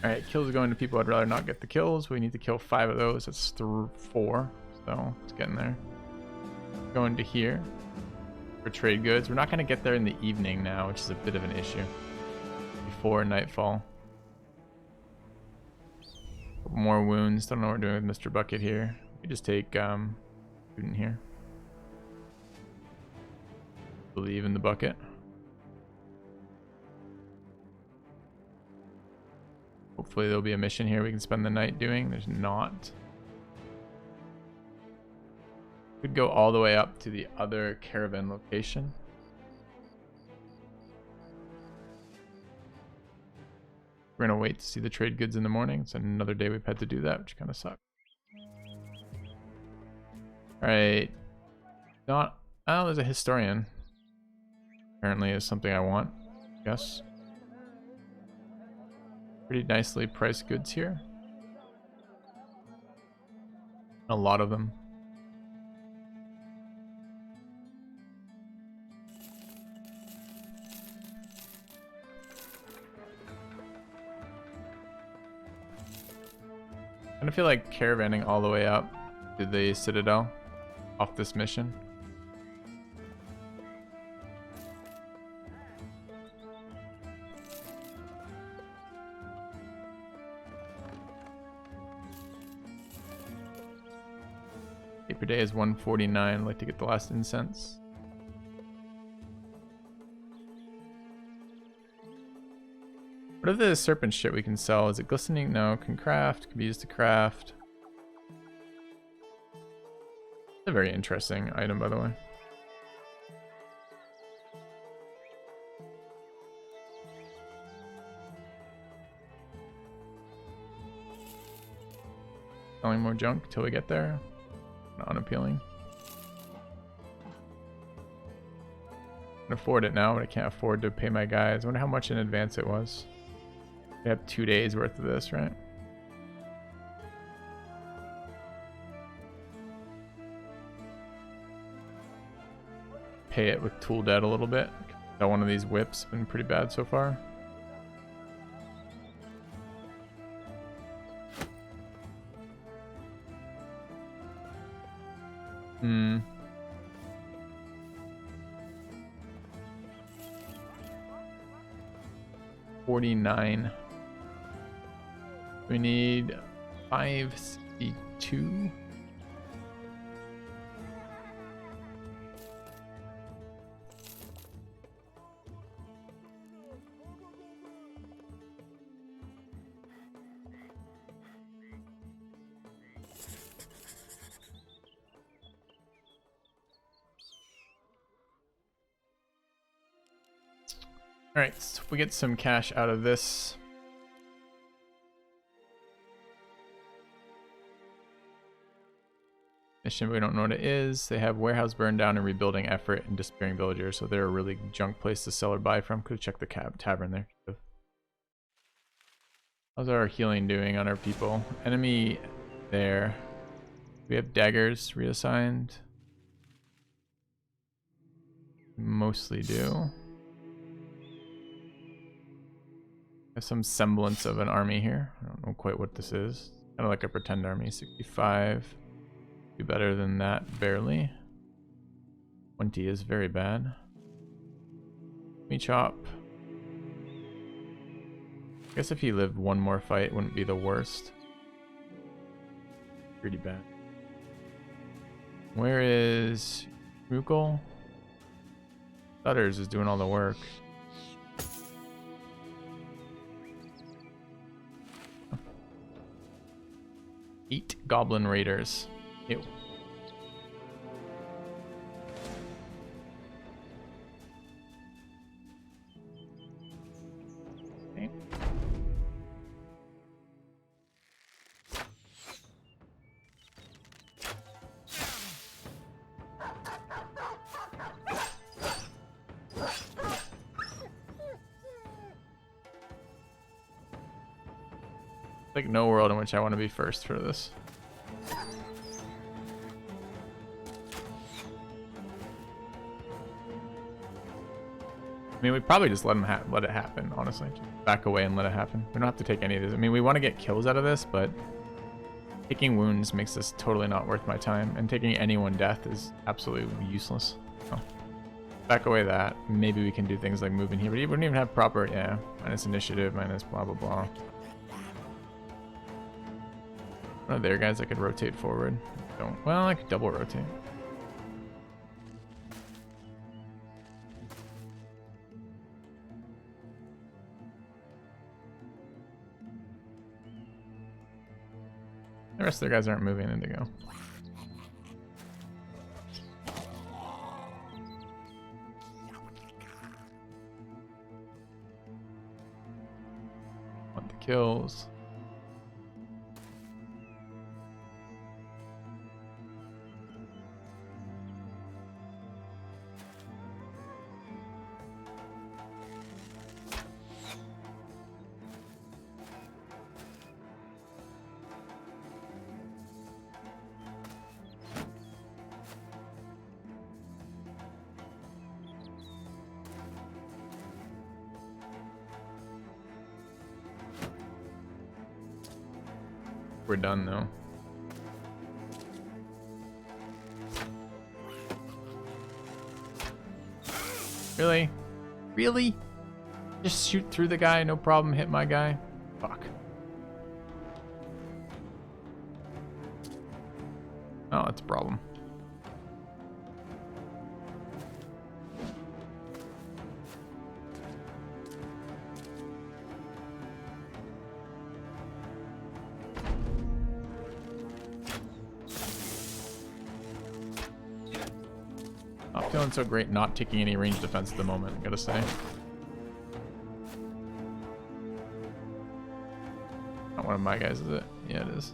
Alright, kills are going to people I'd rather not get the kills. We need to kill 5 of those. That's 4. So it's getting there. Going to here for trade goods. We're not going to get there in the evening now, which is a bit of an issue. Before nightfall. Couple more wounds. Don't know what we're doing with Mr. Bucket here. We just take student here. Believe in the bucket. Hopefully there'll be a mission here we can spend the night doing. There's not. Could go all the way up to the other caravan location. We're gonna wait to see the trade goods in the morning. It's another day we've had to do that, which kind of sucks. Alright. Not. Oh, there's a historian. Apparently is something I want. Yes. Pretty nicely priced goods here. A lot of them. I kind of feel like caravanning all the way up to the Citadel off this mission. per day is 149. I'd like to get the last incense. What of the serpent shit we can sell? Is it glistening? No. Can craft. Can be used to craft. It's a very interesting item, by the way. Selling more junk till we get there. Not unappealing. I can afford it now, but I can't afford to pay my guys. I wonder how much in advance it was. We have 2 days worth of this, right? Pay it with tool debt a little bit. Got one of these whips, been pretty bad so far. Hmm. $49. We need 562. Alright, so if we get some cash out of this. Mission, we don't know what it is. They have warehouse burned down and rebuilding effort and disappearing villagers, so they're a really junk place to sell or buy from. Could have checked the tavern there. How's our healing doing on our people? Enemy there. We have daggers reassigned. Mostly do. Have some semblance of an army here. I don't know quite what this is. Kind of like a pretend army. 65. Be better than that, barely. 20 is very bad. Me chop. I guess if he lived one more fight, it wouldn't be the worst. Pretty bad. Where is Rukal? Sutters is doing all the work. Eight goblin raiders. Ew. Okay. Like no world in which I want to be first for this. I mean, we probably just let it happen, honestly. Just back away and let it happen. We don't have to take any of this. I mean, we want to get kills out of this, but taking wounds makes this totally not worth my time. And taking any one death is absolutely useless. So, back away that. Maybe we can do things like moving here, but we wouldn't even have proper, yeah, minus initiative, minus blah, blah, blah. Oh, there, guys, I could rotate forward. Don't. Well, I could double rotate. The rest of the guys aren't moving in to go. Want the kills. We're done though. Really? Really? Just shoot through the guy, no problem, hit my guy? Fuck. Oh, that's a problem. feeling so great not taking any range defense at the moment, I gotta say. Not one of my guys, is it? Yeah, it is.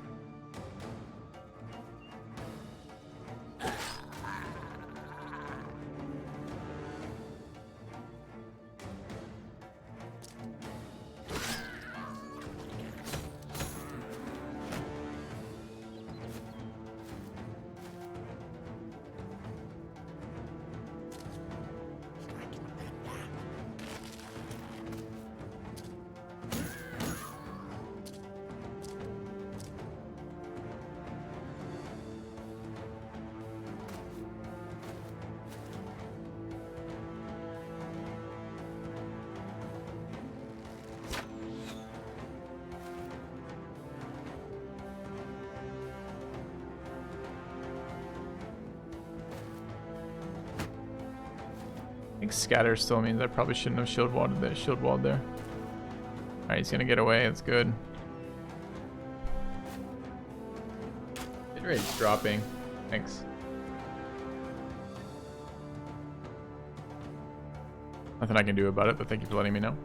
I think scatter still means I probably shouldn't have shield walled there. Alright, he's gonna get away, that's good. Hit rate's dropping. Thanks. Nothing I can do about it, but thank you for letting me know.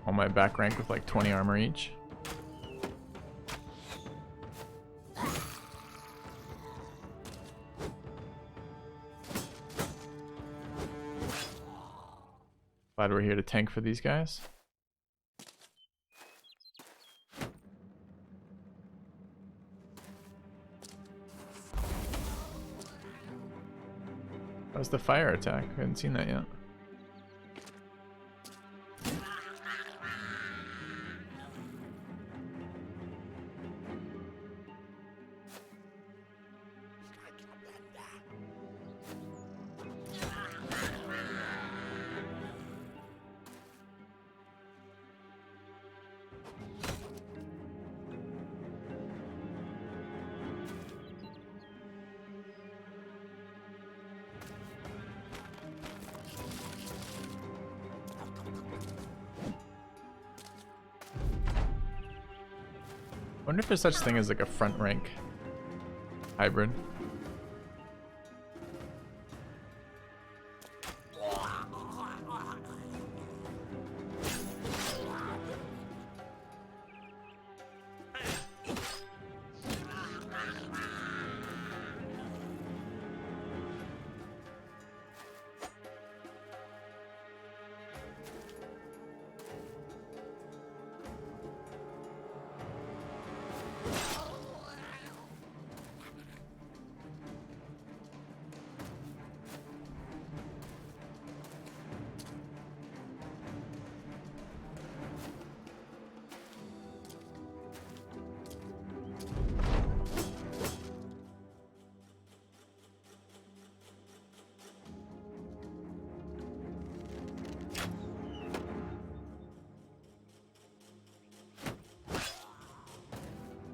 On my back rank with like 20 armor each. Glad we're here to tank for these guys. That was the fire attack. I hadn't seen that yet. I wonder if there's such thing as like a front rank hybrid.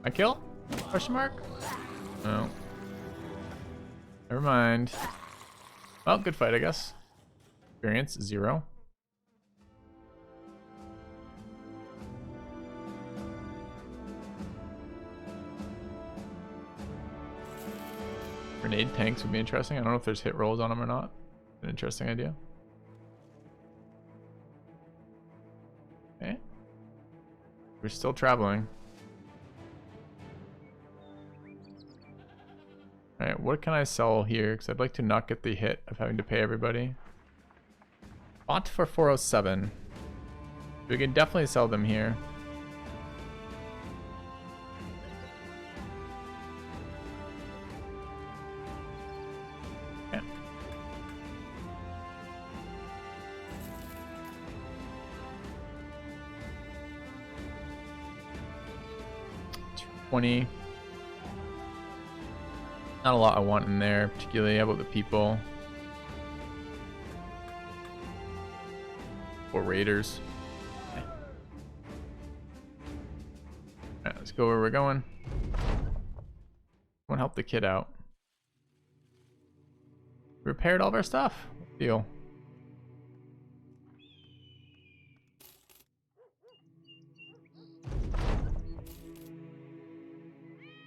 My kill? Question mark? No. Never mind. Well, good fight, I guess. Experience 0. Grenade tanks would be interesting. I don't know if there's hit rolls on them or not. An interesting idea. Okay. We're still traveling. Alright, what can I sell here? Because I'd like to not get the hit of having to pay everybody. Bought for 407. We can definitely sell them here. Yeah. 220. Not a lot I want in there, particularly about the people. Or raiders. Okay. Alright, let's go where we're going. Someone help the kid out. repaired all of our stuff. Deal.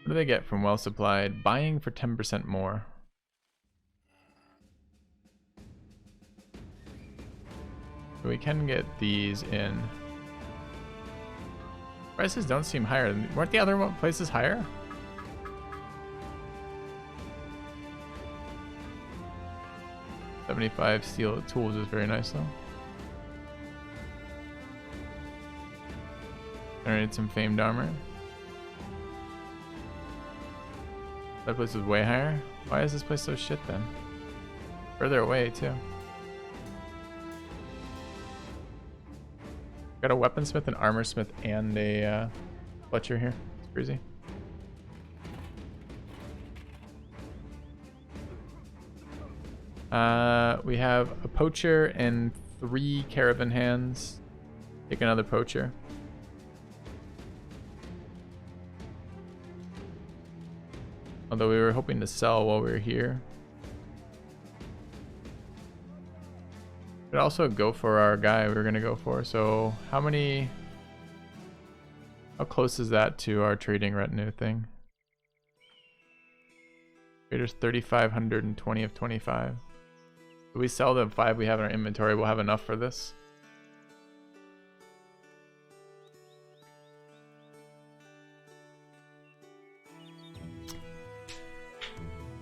What do they get from well supplied? Buying for 10% more. So we can get these in. Prices don't seem higher. Weren't the other places higher? $75 steel tools is very nice though. Generated some famed armor. That place is way higher. Why is this place so shit then? Further away too. Got a weaponsmith, an armorsmith, and a butcher here. It's crazy. We have a poacher and 3 caravan hands. Take another poacher. Although we were hoping to sell while we were here. Could also go for our guy we were gonna go for. So how close is that to our trading retinue thing? Traders 3,520 of 25. If we sell the 5 we have in our inventory, we'll have enough for this.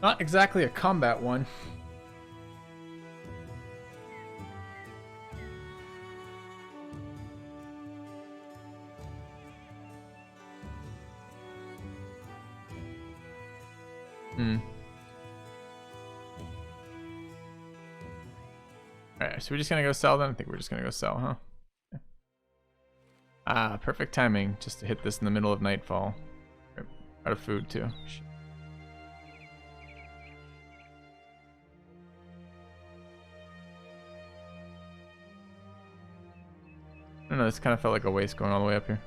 Not exactly a combat one. Alright, so we're just gonna go sell then? I think we're just gonna go sell, huh? Okay. Ah, perfect timing just to hit this in the middle of nightfall. Out of food too. Shit. I don't know, this kind of felt like a waste going all the way up here.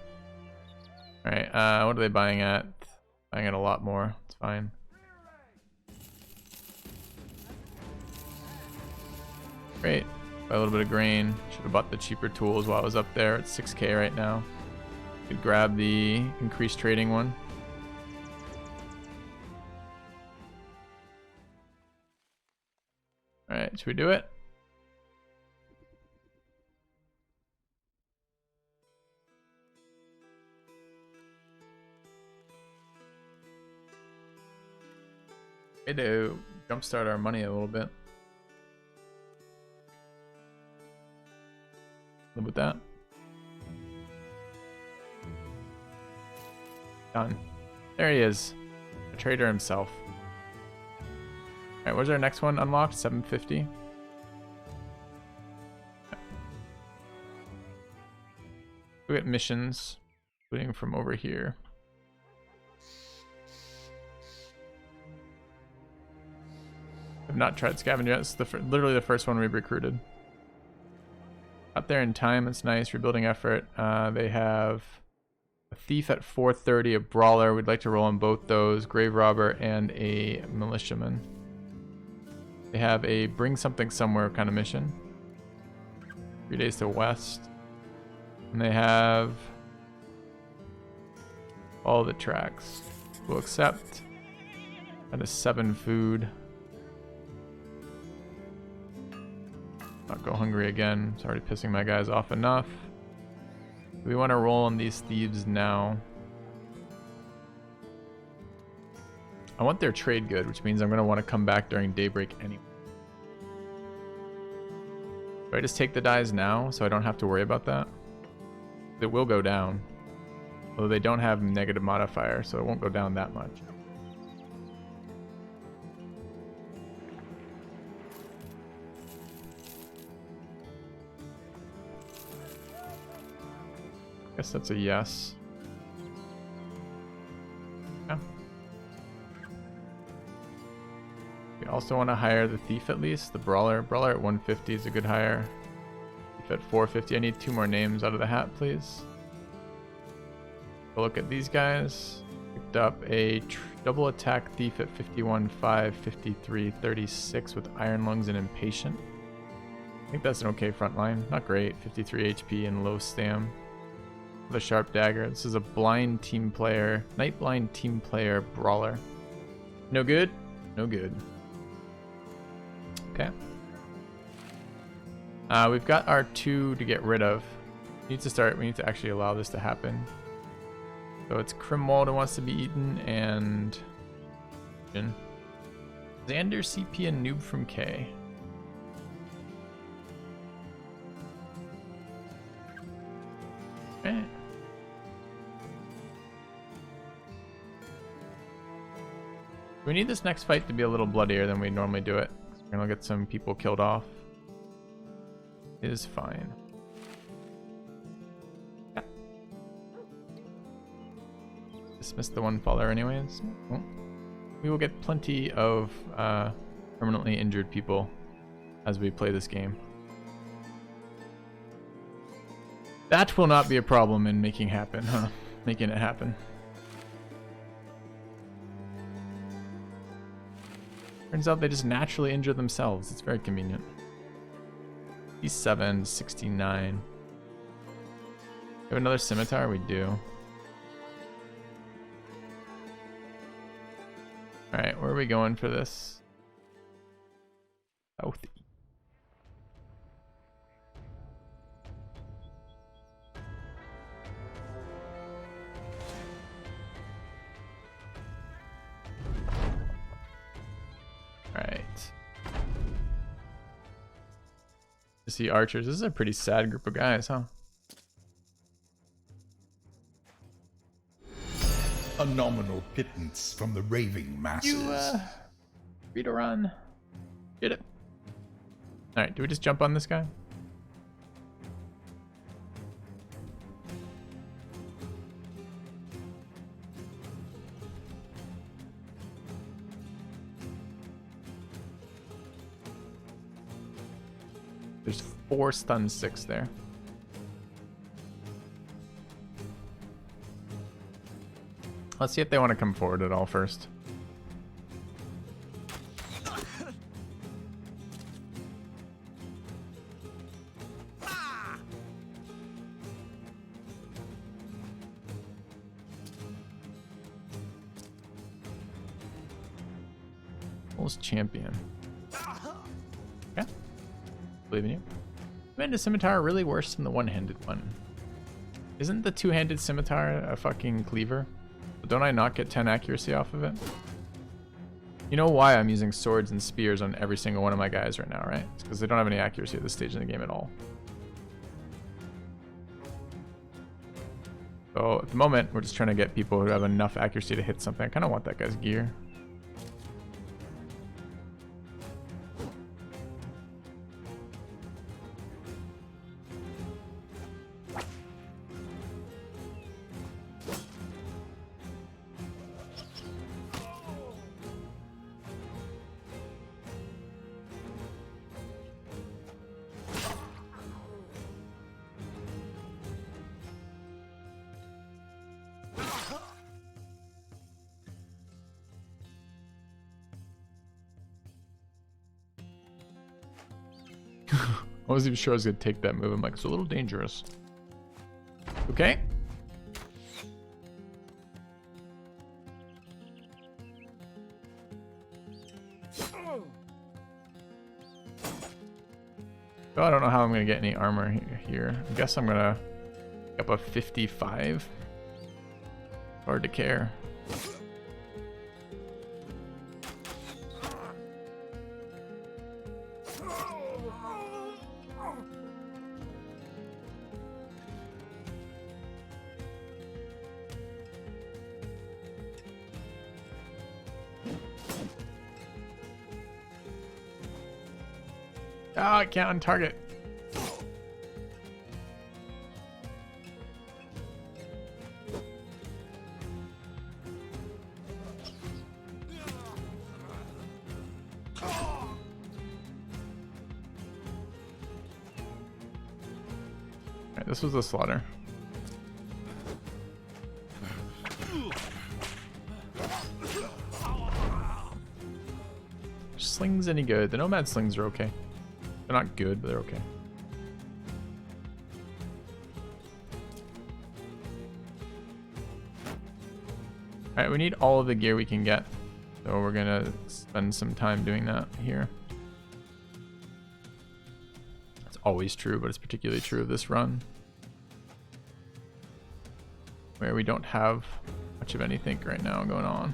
Alright, what are they buying at? Buying at a lot more. It's fine. Great. Buy a little bit of grain. Should have bought the cheaper tools while I was up there. It's 6k right now. Could grab the increased trading one. Alright, should we do it? Way to jumpstart our money a little bit. Live with that. Done. There he is. The trader himself. Alright, where's our next one unlocked? 750. We get missions, including from over here. I've not tried scavenger yet. It's literally the first one we've recruited. Up there in time, it's nice. Rebuilding effort. They have a thief at 430, a brawler. We'd like to roll on both those. Grave robber and a militiaman. They have a bring something somewhere kind of mission. 3 days to west. And they have all the tracks. We'll accept. That is 7 food. Not go hungry again. It's already pissing my guys off enough. We want to roll on these thieves now. I want their trade good, which means I'm going to want to come back during daybreak anyway. Do I just take the dies now so I don't have to worry about that? It will go down. Although they don't have negative modifier, so it won't go down that much. Guess that's a yes. Yeah. We also want to hire the thief at least, the brawler. Brawler at 150 is a good hire. Thief at 450. I need 2 more names out of the hat, please. We'll look at these guys. Picked up a double attack thief at 51, 5, 53, 36 with iron lungs and impatient. I think that's an okay front line. Not great. 53 HP and low stam. With a sharp dagger. This is a blind team player, night blind team player brawler. No good? No good. Okay. We've got our 2 to get rid of. We need to actually allow this to happen. So it's Grimwald who wants to be eaten, and Xander, CP, and Noob from K. Okay. We need this next fight to be a little bloodier than we normally do it. We're gonna get some people killed off. Is fine. Yeah. Dismiss the one faller anyways. Oh. We will get plenty of permanently injured people as we play this game. That will not be a problem in making happen, huh? Making it happen. Turns out they just naturally injure themselves. It's very convenient. 57, 69. We have another scimitar? We do. Alright, where are we going for this? South. Alright. To see archers. This is a pretty sad group of guys, huh? A nominal pittance from the raving masses. You, read a run. Get it. Alright, do we just jump on this guy? There's 4 stun 6 there. Let's see if they want to come forward at all first. Almost champion. Okay. Believe in you. Two-handed scimitar really worse than the one-handed one. Isn't the two-handed scimitar a fucking cleaver? Don't I not get 10 accuracy off of it? You know why I'm using swords and spears on every single one of my guys right now, right? It's because they don't have any accuracy at this stage in the game at all. So at the moment, we're just trying to get people who have enough accuracy to hit something. I kind of want that guy's gear. I wasn't even sure I was going to take that move. I'm like, it's a little dangerous. Okay. Oh, I don't know how I'm going to get any armor here. I guess I'm going to pick up a 55. Hard to care. Oh, I can't on target. Alright, this was a slaughter. slings any good? The nomad slings are okay. They're not good, but they're okay. Alright, we need all of the gear we can get. So we're gonna spend some time doing that here. It's always true, but it's particularly true of this run, where we don't have much of anything right now going on.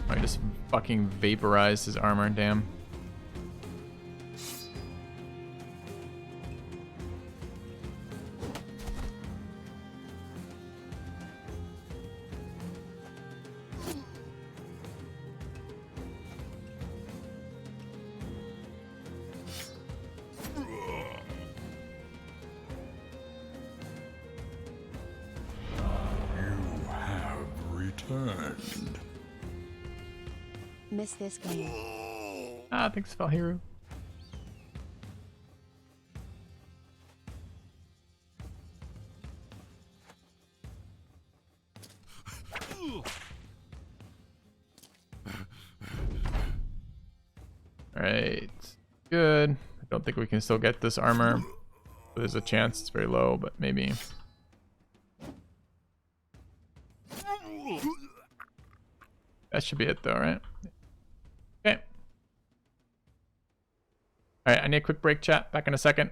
I just fucking vaporized his armor, damn. You have returned. Miss this game. Ah, thanks, Valhiru. Alright. Good. I don't think we can still get this armor. There's a chance, it's very low, but maybe. That should be it though, right? Okay. Alright, I need a quick break, chat. Back in a second.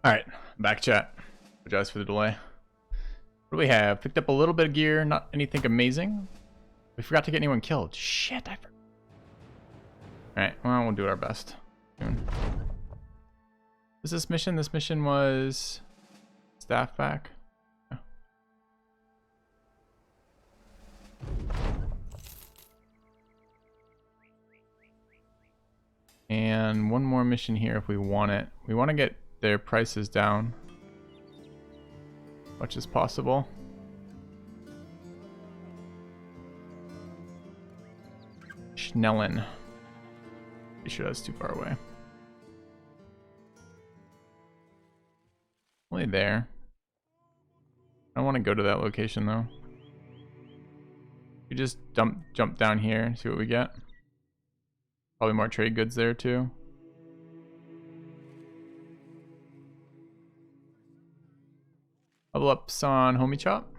Alright, back chat. Apologize for the delay. What do we have? Picked up a little bit of gear, not anything amazing. We forgot to get anyone killed. Shit, I forgot. Alright, well, we'll do our best. Soon. Was this mission? This mission was staff back. Yeah. And one more mission here if we want it. We want to get their prices down as much as possible. Schnellen. Pretty sure that's too far away. Only there. I don't want to go to that location though. We just jump down here and see what we get. Probably more trade goods there too. Level ups on Homie Chop.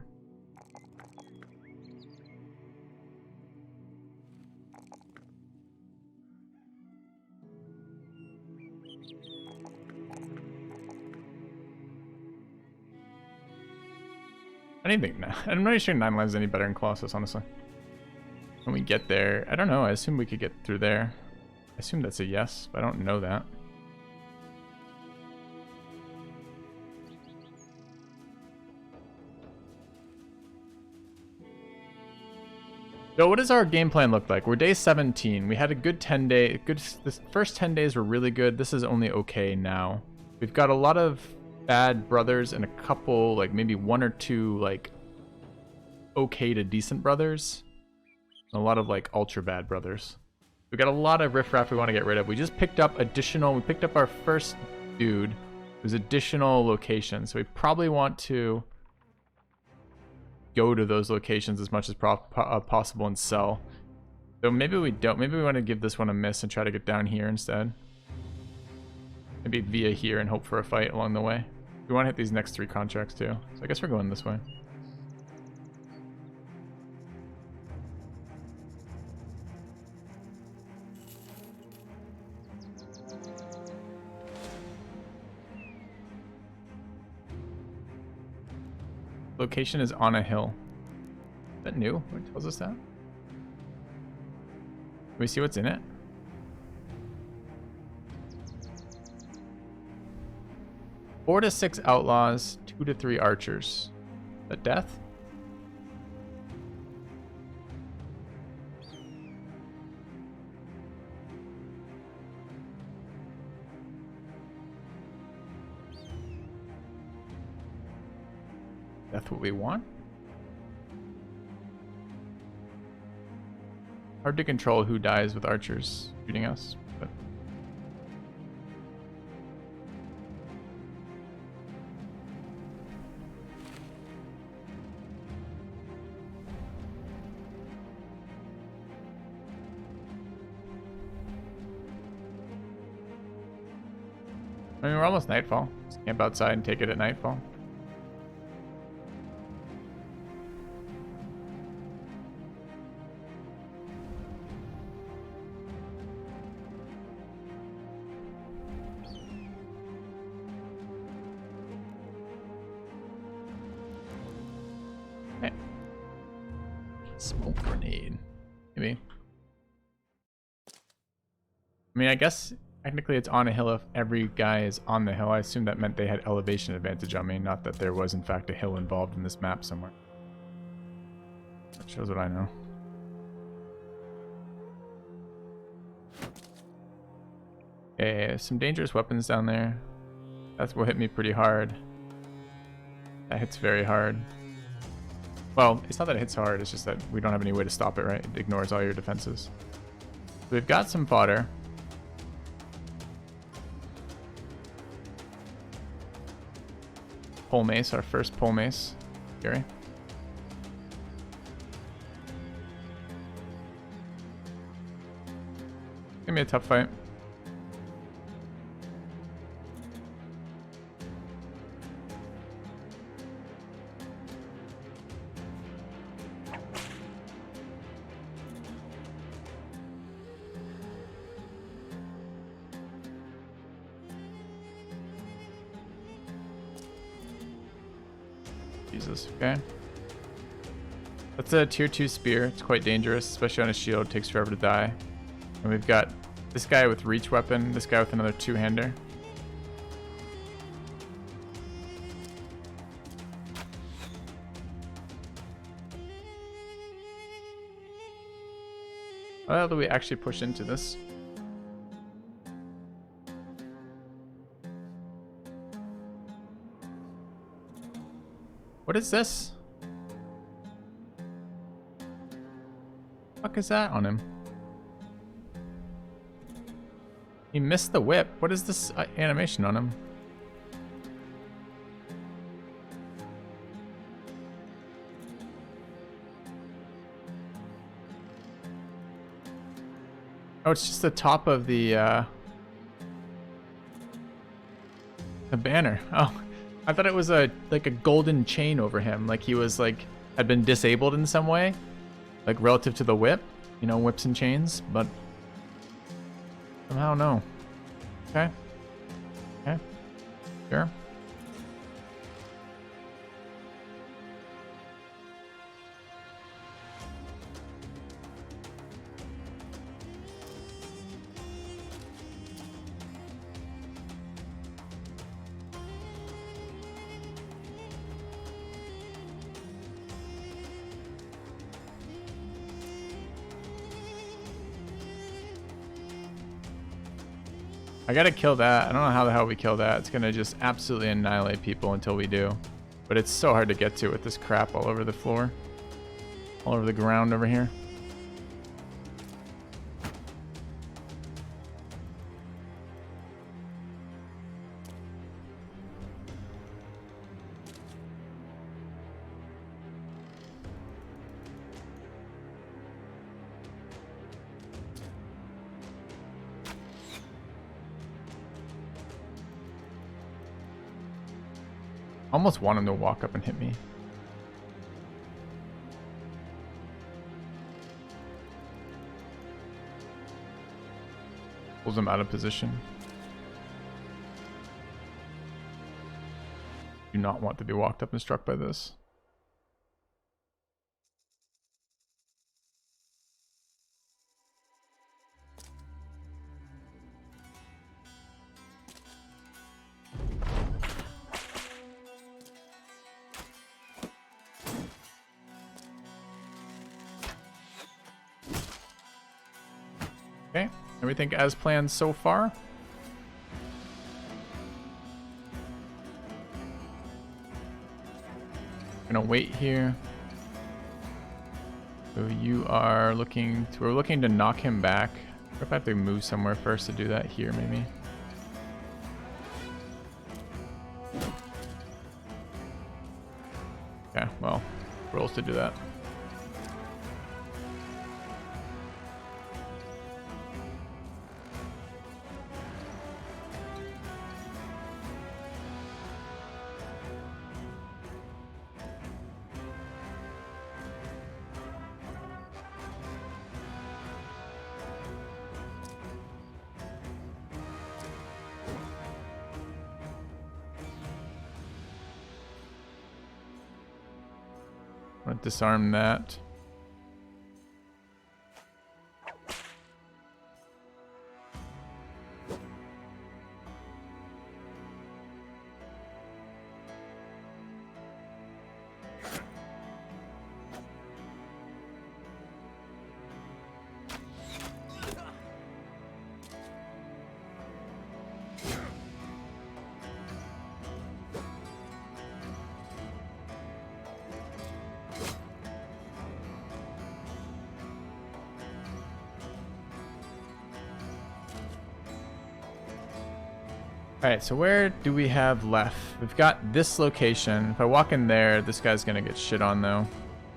Anything. I'm not sure 9 lives is any better in Colossus, honestly. When we get there, I don't know. I assume we could get through there. I assume that's a yes, but I don't know that. So what does our game plan look like? We're day 17. We had a good 10 day. The first 10 days were really good. This is only okay now. We've got a lot of bad brothers and a couple, like maybe 1 or 2, like okay to decent brothers. And a lot of like ultra bad brothers. We got a lot of riffraff we want to get rid of. We just picked up additional. We picked up our first dude. There's additional locations, so we probably want to go to those locations as much as possible and sell. So maybe we don't. Maybe we want to give this one a miss and try to get down here instead. Maybe via here and hope for a fight along the way. We want to hit these next 3 contracts too. So I guess we're going this way. Location is on a hill. Is that new? What tells us that? Can we see what's in it? Four to 6 outlaws, 2 to 3 archers. Is that death? That's what we want. Hard to control who dies with archers shooting us, but I mean, we're almost nightfall. Just camp outside and take it at nightfall. Okay. Smoke grenade. Maybe. I mean, I guess technically it's on a hill if every guy is on the hill. I assume that meant they had elevation advantage on me, not that there was in fact a hill involved in this map somewhere. That shows what I know. Okay, some dangerous weapons down there. That's what hit me pretty hard. That hits very hard. Well, it's not that it hits hard, it's just that we don't have any way to stop it, right? It ignores all your defenses. So we've got some fodder. Pole mace, our first pole mace. Scary. It's gonna be a tough fight. Jesus, okay. That's a tier 2 spear. It's quite dangerous, especially on a shield. It takes forever to die. And we've got this guy with reach weapon, this guy with another two-hander. How do we actually push into this? What is this? What the fuck is that on him? He missed the whip. What is this animation on him? Oh, it's just the top of the banner. Oh, I thought it was like a golden chain over him, like he was like had been disabled in some way, like relative to the whip, you know, whips and chains, but somehow no. Okay. Okay. Sure. I gotta kill that. I don't know how the hell we kill that. It's gonna just absolutely annihilate people until we do. But it's so hard to get to with this crap all over the floor. All over the ground over here. Almost want him to walk up and hit me. Pulls him out of position. Do not want to be walked up and struck by this. Okay, everything as planned so far. Gonna wait here. So you are looking to, we're looking to knock him back. If I have to move somewhere first to do that here, maybe. Okay, well, rolls to do that. I'm gonna disarm that. Alright, so where do we have left? We've got this location. If I walk in there, this guy's gonna get shit on though.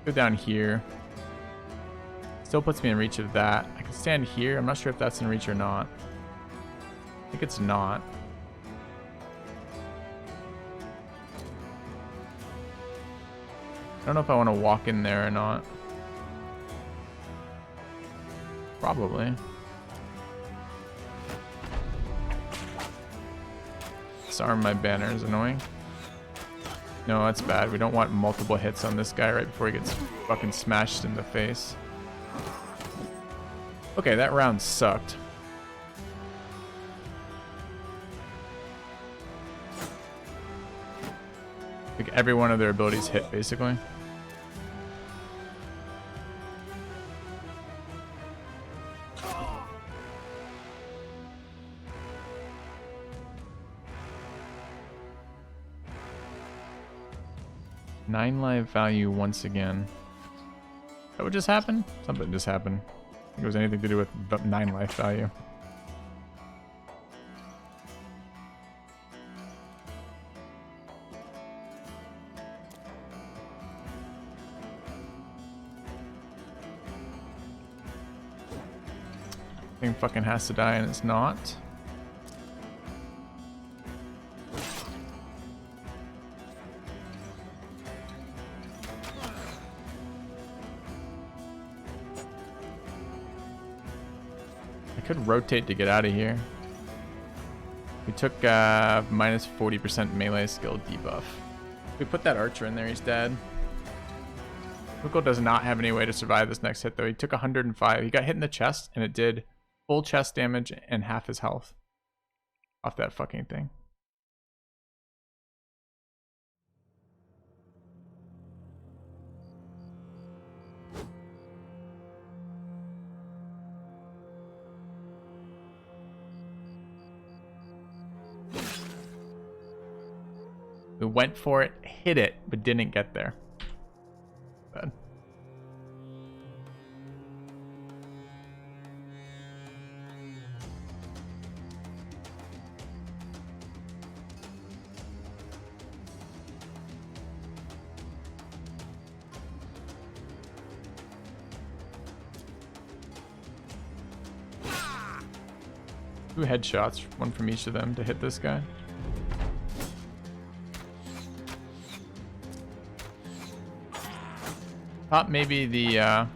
Go down here. Still puts me in reach of that. I can stand here. I'm not sure if that's in reach or not. I think it's not. I don't know if I want to walk in there or not. Probably. Disarm my banner is annoying. No, that's bad. We don't want multiple hits on this guy right before he gets fucking smashed in the face. Okay, that round sucked. Like every one of their abilities hit, basically. Nine life value once again. That would just happen? Something just happened. I think it was anything to do with 9 life value. Thing fucking has to die and it's not. I could rotate to get out of here. We took minus 40% melee skill debuff. We put that archer in there, he's dead. Muko does not have any way to survive this next hit though. He took 105. He got hit in the chest and it did full chest damage and half his health off that fucking thing. We went for it, hit it, but didn't get there. Bad. Two headshots, one from each of them to hit this guy. Thought maybe the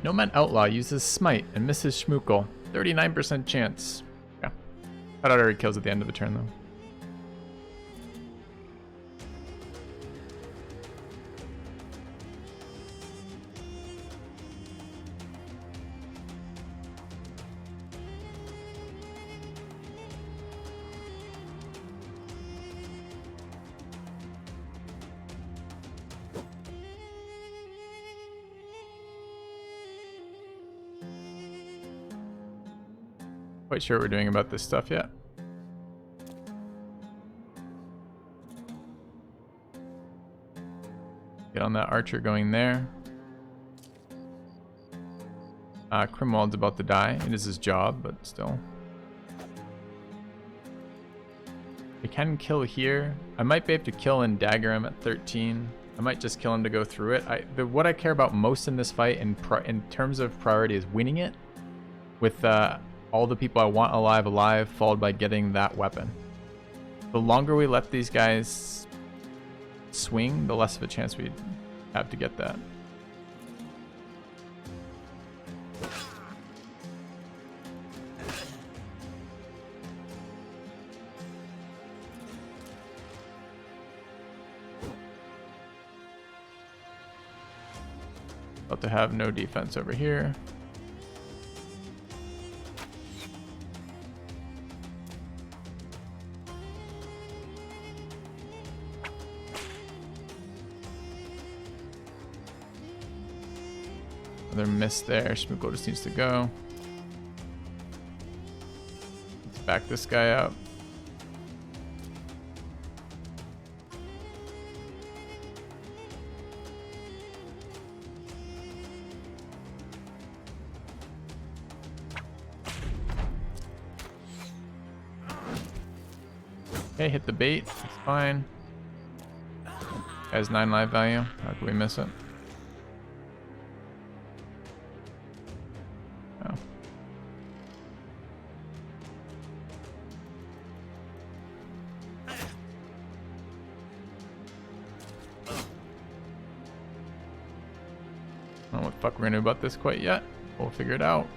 Nomad Outlaw uses Smite and misses Schmuckle. 39% chance. Yeah. Thought it already kills at the end of the turn though. Quite sure what we're doing about this stuff yet. Get on that archer going there. Grimwald's about to die. It is his job, but still. We can kill here. I might be able to kill and dagger him at 13. I might just kill him to go through it. What I care about most in this fight in terms of priority is winning it with all the people I want alive, followed by getting that weapon. The longer we let these guys swing, the less of a chance we have to get that. About to have no defense over here. Another miss there. Schmuckle just needs to go. Let's back this guy up. Okay, hit the bait. It's fine. Has 9 life value. How could we miss it? Oh. I don't know what the fuck we're gonna do about this quite yet. We'll figure it out.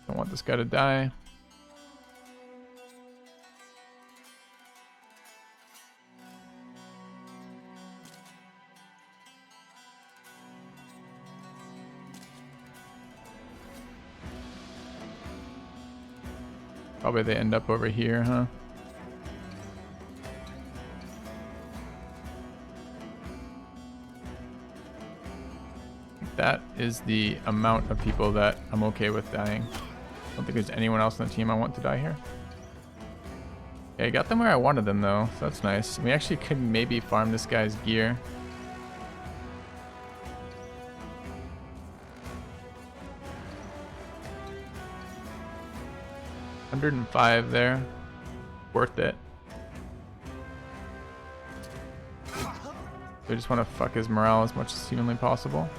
Don't want this guy to die. Probably they end up over here, huh? That is the amount of people that I'm okay with dying. I don't think there's anyone else on the team I want to die here. Okay, I got them where I wanted them though, so that's nice. We actually could maybe farm this guy's gear. $105 there. Worth it. I just want to fuck his morale as much as humanly possible.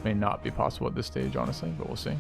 May not be possible at this stage, honestly, but we'll see.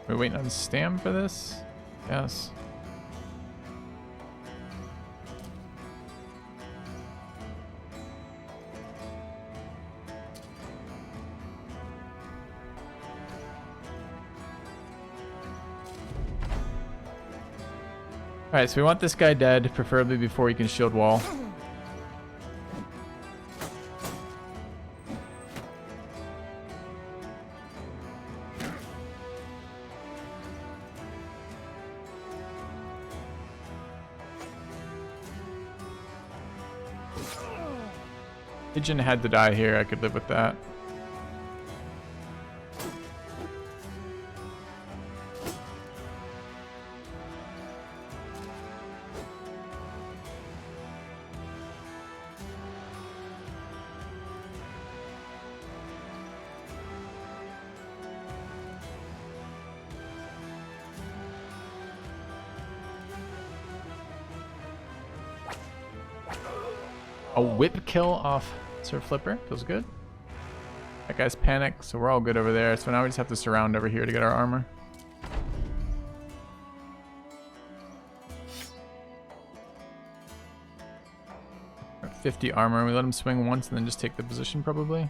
We're waiting on Stam for this? Yes. Alright, so we want this guy dead, preferably before he can shield wall. Pigeon had to die here, I could live with that. A whip kill off Sir Flipper. Feels good. That guy's panicked, so we're all good over there. So now we just have to surround over here to get our armor. We're at 50 armor. We let him swing once and then just take the position probably.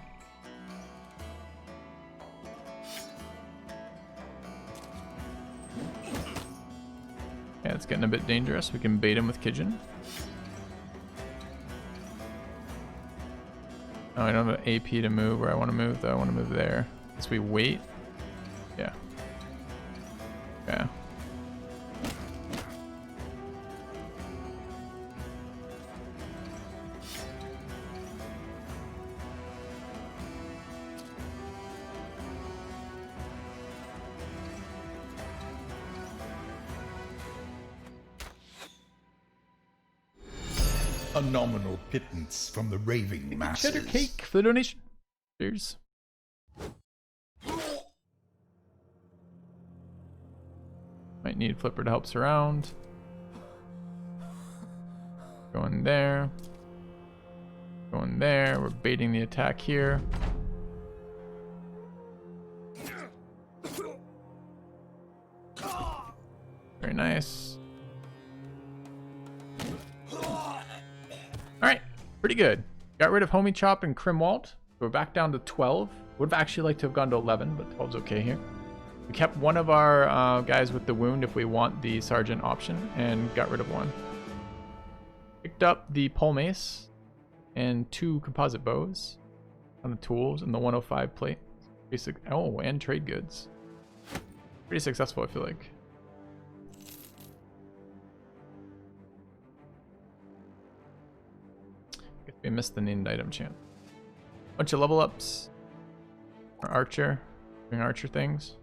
Yeah, it's getting a bit dangerous. We can bait him with Kijin. Oh, I don't have an AP to move where I want to move, though. I want to move there. Guess we wait. Yeah. Yeah. A nominal pittance from the raving masses. Cheddar cake for the donation. Cheers. Might need Flipper to help surround. Going there. Going there. We're baiting the attack here. Very nice. Alright, pretty good. Got rid of Homie Chop and Crimwalt. We're back down to 12. Would have actually liked to have gone to 11, but 12's okay here. We kept one of our guys with the wound if we want the Sergeant option, and got rid of one. Picked up the pole mace and 2 composite bows on the tools and the 105 plate. Basic. Oh, and trade goods. Pretty successful, I feel like. We missed the named item chance. Bunch of level ups. Our archer. Doing archer things.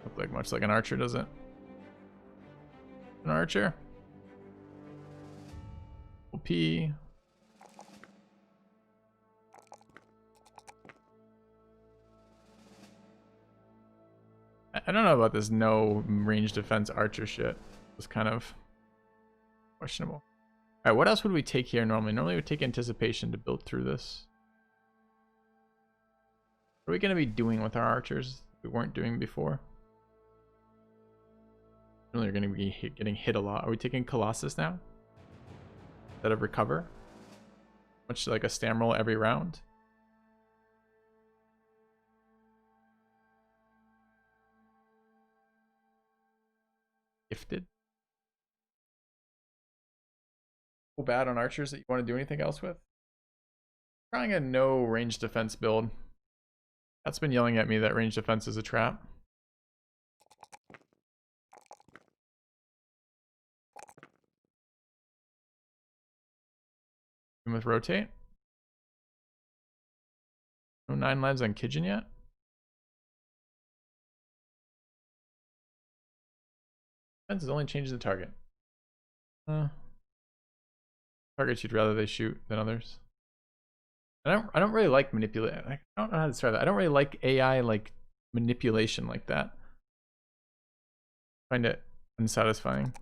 Look like much like an archer, does it? archer. OP. I don't know about this no range defense archer shit. It's kind of questionable. Alright, what else would we take here normally? Normally we would take anticipation to build through this. What are we going to be doing with our archers we weren't doing before? Really, are going to be getting hit a lot. Are we taking Colossus now? Instead of recover? Much like a stam roll every round? Gifted? So bad on archers that you want to do anything else with? Trying a no range defense build. That's been yelling at me that range defense is a trap. And with rotate. No 9 lives on Kijin yet. Defense is only changing the target. Targets you'd rather they shoot than others. I don't really like manipulate. I don't know how to describe that. I don't really like AI like manipulation like that. I find it unsatisfying.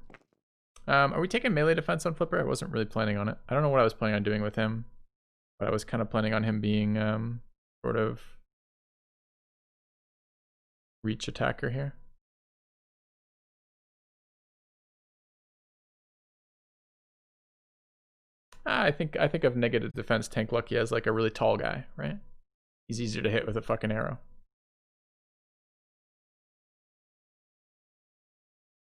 Are we taking melee defense on Flipper? I wasn't really planning on it. I don't know what I was planning on doing with him, but I was kind of planning on him being sort of reach attacker here. I think of negative defense tank Lucky as like a really tall guy, right? He's easier to hit with a fucking arrow.